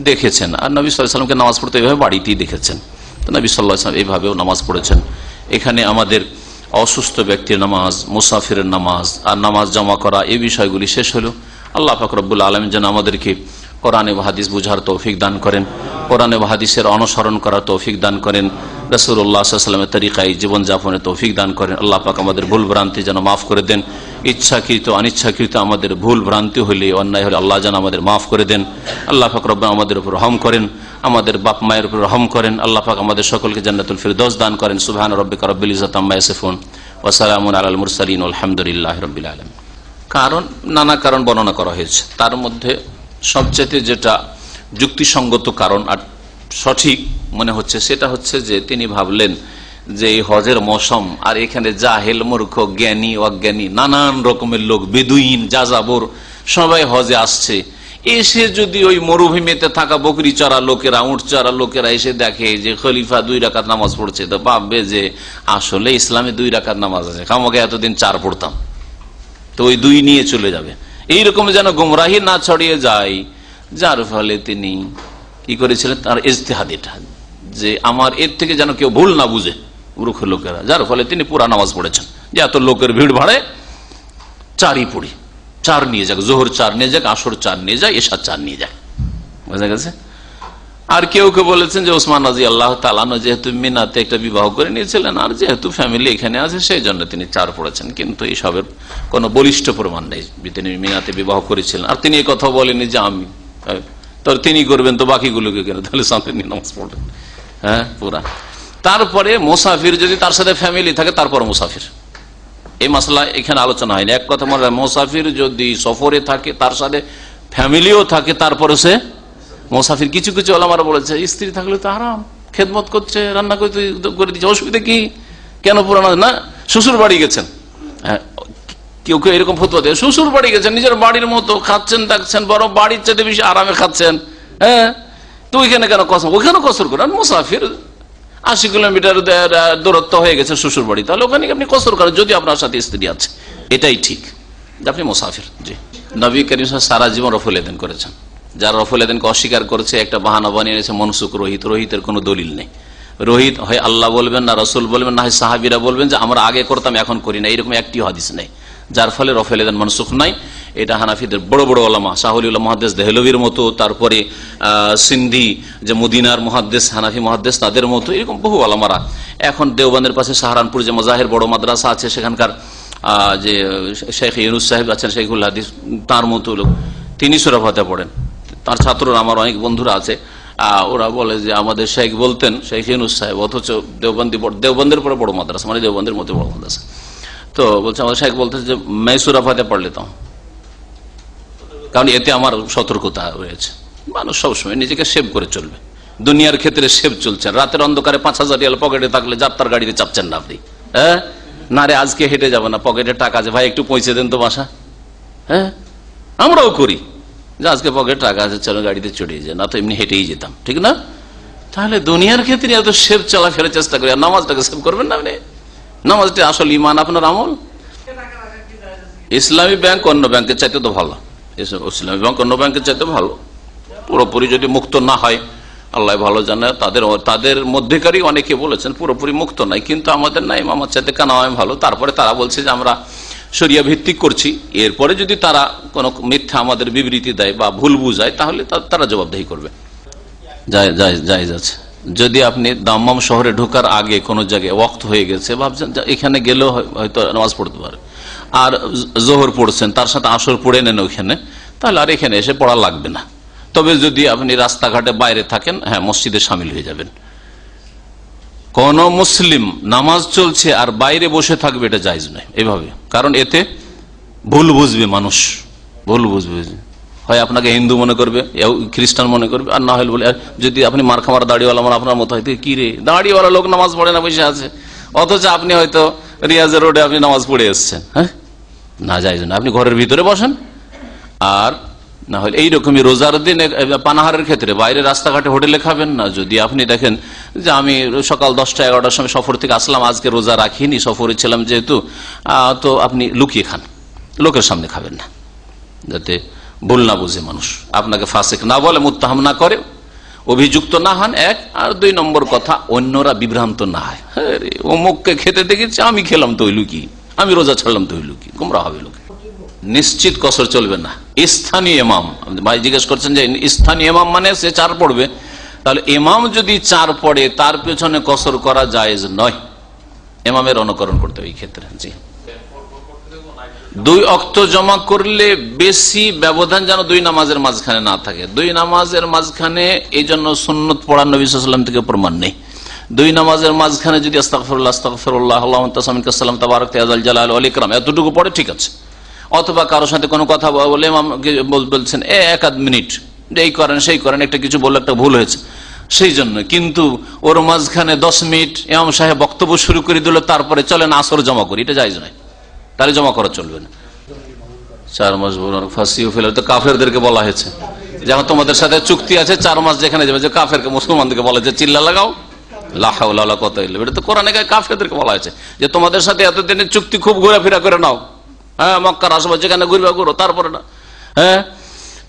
দেখেছেন, আর নবী সাল্লাল্লাহু আলাইহি ওয়াসাল্লামকে নামাজ পড়তে এইভাবে বাড়িতেই দেখেছেন, তো নবী সাল্লাল্লাহু আলাইহি ওয়াসাল্লাম এইভাবেও নামাজ পড়েছেন। এখানে আমাদের অসুস্থ ব্যক্তির নামাজ, মুসাফিরের নামাজ আর নামাজ জমা করা, এই বিষয়গুলি শেষ হলো। আল্লাহ পাক রব্বুল আলামিন যেন আমাদেরকে কোরআন ও হাদিস বুঝার তৌফিক দান করেন, কোরআন ও হাদিসের অনুসরণ করার তৌফিক দান করেন, রাসূলুল্লাহ সাল্লাল্লাহু আলাইহি ওয়াসাল্লামের তরিকায় জীবনযাপনের তৌফিক দান করেন। আল্লাহ পাক আমাদের ভুল ভ্রান্তি যেন মাফ করে দেন, ইচ্ছাকৃত অনিচ্ছাকৃত আমাদের ভুল ভ্রান্তি হলে, অন্যায় হলে আল্লাহ যেন আমাদের মাফ করে দেন। আল্লাহ পাক রব্বুল আমাদের উপর রহম করেন, আমাদের বাপ মায়ের উপর রহম করেন। আল্লাহ পাক আমাদের সকলকে জান্নাতুল ফিরদৌস দান করেন। সুবহান রাব্বিকা রাব্বিল ইজ্জাতি আম্মা ইয়াসিফুন ওয়া সালামুন আলাল মুরসালিন আলহামদুলিল্লাহি রাব্বিল আলামিন। কারণ, নানা কারণ বর্ণনা করা হয়েছে, তার মধ্যে সবচেয়ে যেটা যুক্তিসঙ্গত কারণ আর সঠিক মনে হচ্ছে সেটা হচ্ছে যে তিনি ভাবলেন যে এই হজের মৌসুম, আর এখানে জাহেল, মূর্খ, জ্ঞানী, অজ্ঞানী, নানান রকমের লোক, বেদুইন, যাযাবর সবাই হজে আসছে, এসে যদি ওই মরুভূমিতে থাকা বকরি চড়া লোকেরা, উঁট চড়া লোকেরা এসে দেখে যে খলিফা 2 রাকাত নামাজ পড়ছে, তো ভাববে যে আসলে ইসলামে 2 রাকাত নামাজ আছে, আমাকে এতদিন 4 পড়তাম, তো ওই 2 নিয়ে চলে যাবে। এইরকম যেন গুমরাহি না ছড়িয়ে যায়, যার ফলে তিনি কি করেছিলেন, তার ইজতিহাদ এটা যে আমার এর থেকে যেন কেউ ভুল না বুঝে মূর্খ লোকেরা, যার ফলে তিনি পুরা নামাজ পড়েছেন যে এত লোকের ভিড় ভাড়ে 4ই পড়ি, 4 নিয়ে যাক, জোহর 4 নিয়ে যাক, আসর 4 নিয়ে যাক, এশা 4 নিয়ে যাক, বুঝা গেছে। আর কেউ কেউ বলেছেন যে ওসমান রাদিয়াল্লাহু তাআলা আনহু যেহেতু মিনাতে একটা বিবাহ করে নিয়েছিলেন, আর যেহেতু ফ্যামিলি এখানে আছে সেই জন্য তিনি 4 পড়েছেন, কিন্তু এইসবের কোন বলিষ্ঠ প্রমাণ নেই। তিনি মিনাতে বিবাহ করেছিলেন, আর তিনি এই কথা বলেনি যে আমি, তো তিনি করবেন তো বাকিগুলোকে কেন, তাহলে সাথে নিয়ে নামাজ পড়বেন, হ্যাঁ পুরা। তারপরে মুসাফির যদি তার সাথে ফ্যামিলি থাকে, তারপর মুসাফির, এই মাসলা এখানে আলোচনা হয়নি। এক কথা মনে হয়, মুসাফির যদি সফরে থাকে, তার সাথে ফ্যামিলিও থাকে, তারপরে সে মুসাফির। কিছু কিছু ওলামারা বলেছে স্ত্রী থাকলে তো আরাম, খেদমত করছে, রান্না করতে করে দিচ্ছে, অসুবিধা কি, কেন পুরানো না, শ্বশুর বাড়ি গেছেন, কেউ কেউ এরকম ফতোয়া দেয়, শ্বশুর বাড়ি গেছেন, নিজের বাড়ির মতো খাচ্ছেন, থাকছেন, বড় বাড়ির চাইতে বেশি আরামে খাচ্ছেন, হ্যাঁ, তো ওইখানে কেন কসর, ওইখানে কসর করেন। মুসাফির 80 কিলোমিটার দূরত্ব হয়ে গেছে শ্বশুর বাড়ি, তাহলে ওখানে আপনি কসর করেন, যদি আপনার সাথে স্ত্রী আছে, এটাই ঠিক, আপনি মুসাফির। জি, নবী করিম সারা জীবন রফুল এদেন করেছেন। যারা রফুল এদেনকে অস্বীকার করেছে, একটা বাহানা বানিয়ে এনেছে মনসুক রোহিত, রোহিতের কোনো দলিল নেই। রোহিত হয় আল্লাহ বলবেন, না রসুল বলবেন, না হয় সাহাবিরা বলবেন যে আমরা আগে করতাম এখন করি না, এরকম একটি হাদিস নেই, যার ফলে রফুল এদেন মনসুখ নাই। এটা হানাফিদের বড় বড় ওলামা, শাহুল মুহাদ্দিস দেহলভির মতো, তারপরে সিন্ধি যে মদিনার মুহাদ্দিস, হানাফি মুহাদ্দিস, তাদের মতো এরকম বহু ওলামারা। এখন দেওবন্দের পাশে সাহারানপুর যে মজাহের বড় মাদ্রাসা আছে, সেখানকার যে শেখ ইউনুস সাহেব আছেন, শেখুল হাদিস, তার মতো লোক, তিনি সূরা ফাতিহা পড়েন। তার ছাত্ররা, আমার অনেক বন্ধুরা আছে, ওরা বলে যে আমাদের শেখ বলতেন, শেখ ইউনুস সাহেব, অথচ দেওবন্দের পরে বড় মাদ্রাসা, মানে দেওবন্দের মতো বড় মাদ্রাসা, তো বলছে আমাদের শেখ বলতেন যে मैं সূরা ফাতিহা পড় लेता हूं, কারণ এতে আমার সতর্কতা রয়েছে। মানুষ সবসময় নিজেকে সেভ করে চলবে, দুনিয়ার ক্ষেত্রে সেভ চলছেন। রাতের অন্ধকারে 5000 রিয়াল পকেটে থাকলে যাত্রার গাড়িতে চাপছেন না আপনি, হ্যাঁ, না রে আজকে হেঁটে যাবো না, পকেটে টাকা আছে, ভাই একটু পৌঁছে দেন তো বাসা, হ্যাঁ, আমরাও করি যে আজকে পকেটে টাকা আছে, চলো গাড়িতে চড়িয়ে যায়, না তো এমনি হেঁটেই যেতাম, ঠিক না? তাহলে দুনিয়ার ক্ষেত্রে এত সেভ চলাফেরার চেষ্টা করি, আর নামাজটাকে সেভ করবেন না আপনি? নামাজটা আসল ইমান, আপনার আমল। ইসলামী ব্যাংক অন্য ব্যাংকের চাইতে তো ভালো, ইসলামী ব্যাংক অন্য ব্যাংকের চাইতে ভালো, পুরোপুরি যদি মুক্ত না হয়, আল্লাহ ভালো জানে। তাদের মধ্যেকারই অনেকে বলেছেন পুরোপুরি মুক্ত নাই, কিন্তু আমাদের নাই, আমার চাইতে কেন ভালো। তারপরে তারা বলছে যে আমরা শরিয়া ভিত্তিক করছি, এরপরে যদি তারা কোনো মিথ্যা আমাদের বিবৃতি দেয় বা ভুল বুঝায়, তাহলে তারা জবাবদিহি করবে। জায়েজ আছে। যদি আপনি দাম্মাম শহরে ঢোকার আগে কোনো জায়গায় ওয়াক্ত হয়ে গেছে, ভাবছেন এখানে গেলেও হয়তো নামাজ পড়তে পারে, আর জোহর পড়ছেন, তার সাথে আসর পড়ে নেন ওইখানে, তাহলে আর এখানে এসে পড়া লাগবে না। তবে যদি আপনি রাস্তাঘাটে বাইরে থাকেন, হ্যাঁ, মসজিদে সামিল হয়ে যাবেন। কোন মুসলিম নামাজ চলছে আর বাইরে বসে থাকবে, এটা জায়েজ নয় এভাবে, কারণ এতে ভুল বুঝবে মানুষ, ভুল বুঝবে। হয় আপনাকে হিন্দু মনে করবে, খ্রিস্টান মনে করবে, আর না হলে বলে যদি আপনি মার খামার দাড়িওয়ালা মানে আপনার মতো হয়তো কি রে দাড়িওয়ালা লোক নামাজ পড়ে না, বসে আছে, অথচ আপনি হয়তো রিয়াজের রোডে আপনি নামাজ পড়ে এসছেন। হ্যাঁ, না জায়েজ না, আপনি ঘরের ভিতরে বসেন। আর না হলে এইরকমই রোজার দিন পানাহারের ক্ষেত্রে বাইরে রাস্তাঘাটে হোটেলে খাবেন না। যদি আপনি দেখেন যে আমি সকাল 10টা-11টার সময় সফর থেকে আসলাম, আজকে রোজা রাখিনি, সফরে ছিলাম যেহেতু, তো আপনি লুকিয়ে খান, লোকের সামনে খাবেন না, যাতে ভুল না বুঝে মানুষ, আপনাকে ফাসিক না বলে, মুত্তাহাম না করে, অভিযুক্ত না হন, এক। আর 2 নম্বর কথা, অন্যরা বিভ্রান্ত না হয়, অমুককে খেতে দেখেছি আমি খেলাম তো ওই লুকি, আমি রোজা ছাড়লাম তো ওই লুকি, গোমরা হবে লোকে। নিশ্চিত কসর চলবে না। স্থানীয় ইমাম, ভাই জিজ্ঞেস করছেন যে স্থানীয় ইমাম মানে সে 4 পড়বে, তাহলে ইমাম যদি 4 পড়ে তার পেছনে কসর করা জায়েজ নয়, ইমামের অনুকরণ করতে হবে এই ক্ষেত্রে। জি, 2 ওয়াক্ত জমা করলে বেশি ব্যবধান যেন 2 নামাজের মাঝখানে না থাকে। 2 নামাজের মাঝখানে এই জন্য সুন্নত পড়া নবী সাল্লাল্লাহু আলাইহি ওয়াসাল্লাম থেকে প্রমাণ নেই। 2 নামাজের মাঝখানে যদি আস্তাগফিরুল্লাহ আস্তাগফিরুল্লাহ আল্লাহুম্মা তাসামিকা সালাম তাবারাক ইয়া যাল জালাল ওয়াল ইকরাম এতটুকু পড়ে ঠিক আছে। অথবা কারোর সাথে কোনো কথা বলে ইমামকে বলছেন 1 মিনিট এই করেন সেই করেন, একটা কিছু বললে একটা ভুল হয়েছে সেই জন্য, কিন্তু ওর মাঝখানে 10 মিনিট ইমাম সাহেব বক্তব্য শুরু করে দিল, তারপরে চলেন আসর জমা করি, এটা জায়েজ নয়, তাহলে জমা করা চলবে না। 4 মাস ফাঁসিও ফেলে তো কাফেরদেরকে বলা হয়েছে, যেমন তোমাদের সাথে চুক্তি আছে 4 মাস যেখানে যাবে, যে কাফেরকে মুসলমানদেরকে বলা হয়েছে চিল্লা লাগাও লা হাওলা ওয়ালা কুওয়াতা ইল্লা বিল্লাহ, এটা তো কোরআনে কাফেরদেরকে বলা হয়েছে যে তোমাদের সাথে এতদিনের চুক্তি, খুব ঘোরাফেরা করে নাও, হ্যাঁ, মক্কার আশেপাশে যেখানে ঘুরবা ঘুরো, তারপরে না। হ্যাঁ,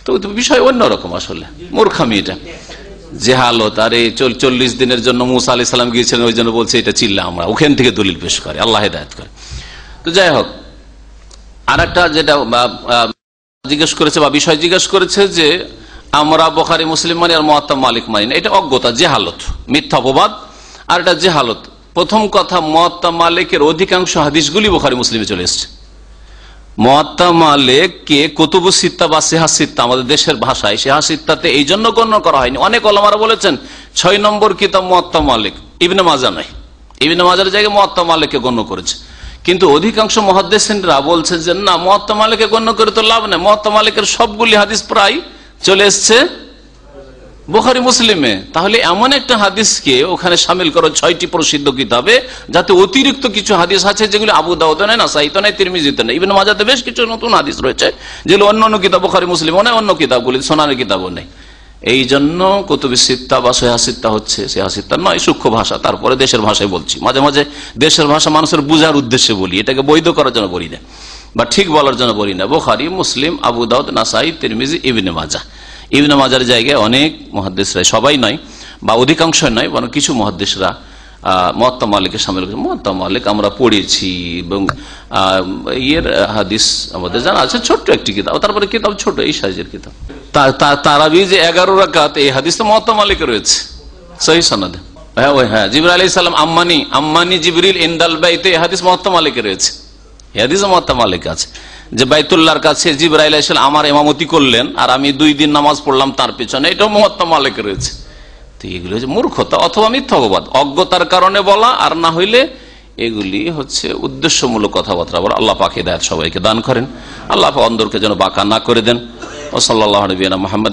তো বিষয় অন্যরকম, আসলে মূর্খামি এটা, জেহালত। আর এই 40 দিনের জন্য মুসা আলাইহিস সালাম গিয়েছিলেন, ওই জন্য বলছে এটা চিল্লা, আমরা ওখান থেকে দলিল পেশ করে, আল্লাহ হেদায়েত করে। তো যাই হোক, আর একটা যেটা জিজ্ঞেস করেছে বা বিষয় জিজ্ঞেস করেছে যে আমরা বুখারী মুসলিম মানি আর মুওয়াত্তা মালিক মানি না, এটা অজ্ঞতা, জেহালত, মিথ্যা অপবাদ, আর এটা জেহালত। প্রথম কথা, মুওয়াত্তা মালিকের অধিকাংশ হাদিসগুলি বুখারী মুসলিমে চলে এসেছে। মুওয়াত্তা মালিক কে কুতুবুস সিত্তা বা সিহাহ সিত্তা, আমাদের দেশের ভাষায় সিহাহ সিত্তাতে এই জন্য গণ্য করা হয়নি। অনেক ওলামারা বলেছেন 6 নম্বর কিতাব মুওয়াত্তা মালিক, ইবনে মাজাহ নয়, ইবনে মাজাহের জায়গায় মুওয়াত্তা মালিককে গণ্য করেছে। কিন্তু অধিকাংশ মুহাদ্দিসিনরা বলছেন যে না, মুওয়াত্তা মালিককে গণ্য করে তো লাভ নেই, মুওয়াত্তা মালিকের সবগুলি হাদিস প্রায় চলে এসছে বুখারী মুসলিমে। তাহলে এমন একটা হাদিসকে ওখানে শামিল করো 6টি প্রসিদ্ধ কিতাবে, যাতে অতিরিক্ত কিছু হাদিস আছে যেগুলো আবু দাউদে নাই, নাসাঈতে নাই, তিরমিজিতে নাই, ইবনে মাজাহতে বেশ কিছু নতুন হাদিস রয়েছে যেগুলো অন্যান্য কিতাব, বুখারী মুসলিমও নাই, অন্য কিতাবগুলি সুনানের কিতাবও নেই। এই জন্য কুতুবুস সিত্তা বা সিহাহ সিত্তা হচ্ছে, সিহাহ সিত্তা নয়, সূক্ষ্ম ভাষা। তারপরে দেশের ভাষায় বলছি, মাঝে মাঝে দেশের ভাষা মানুষের বুঝার উদ্দেশ্যে বলি, এটাকে বৈধ করার জন্য বলি না বা ঠিক বলার জন্য বলি না। বুখারী, মুসলিম, আবু দাউদ, নাসাঈ, তিরমিজি, ইবনে মাজাহ। ইবনে মাজাহের জায়গায় অনেক মুহাদ্দিসরা, সবাই নয় বা অধিকাংশ নয়, বরং কিছু মুহাদ্দিসরা মুওয়াত্তা মালিকের শামিল করেছে। মুওয়াত্তা মালিক আমরা পড়েছি এবং এর হাদিস আমাদের জানা আছে, ছোট্ট একটি কিতাব, তারপরে কিতাব ছোট, এই সাইজের কিতাব। তারাবি যে 11 রাকাত, এই হাদিস তো মুওয়াত্তা মালিকে রয়েছে সহিহ সনদে। হ্যাঁ, ওই হ্যাঁ, জিবরাইল আলাইহিস সালাম আম্মানি জিবরিল ইনদাল বাইতে, এই হাদিস মুওয়াত্তা মালিকে রয়েছে, এই হাদিস মুওয়াত্তা মালিক আছে যে বাইতুল্লাহর কাছে জিবরাইল আলাইহিস সালাম আমার ইমামতি করলেন আর আমি 2 দিন নামাজ পড়লাম তার পেছনে, এটাও মুওয়াত্তা মালিকে রয়েছে। তো এগুলো হচ্ছে মূর্খতা অথবা মিথ্যা অপবাদ, অজ্ঞতার কারণে বলা, আর না হইলে এগুলি হচ্ছে উদ্দেশ্যমূলক কথাবার্তা বলা। আল্লাহ পাক হিদায়াত সবাইকে দান করেন, আল্লাহ পাক অন্তরকে যেন বাঁকা না করে দেন। ও সাল্লাল্লাহু আলাইহি ওয়া সাল্লাম মুহাম্মদ।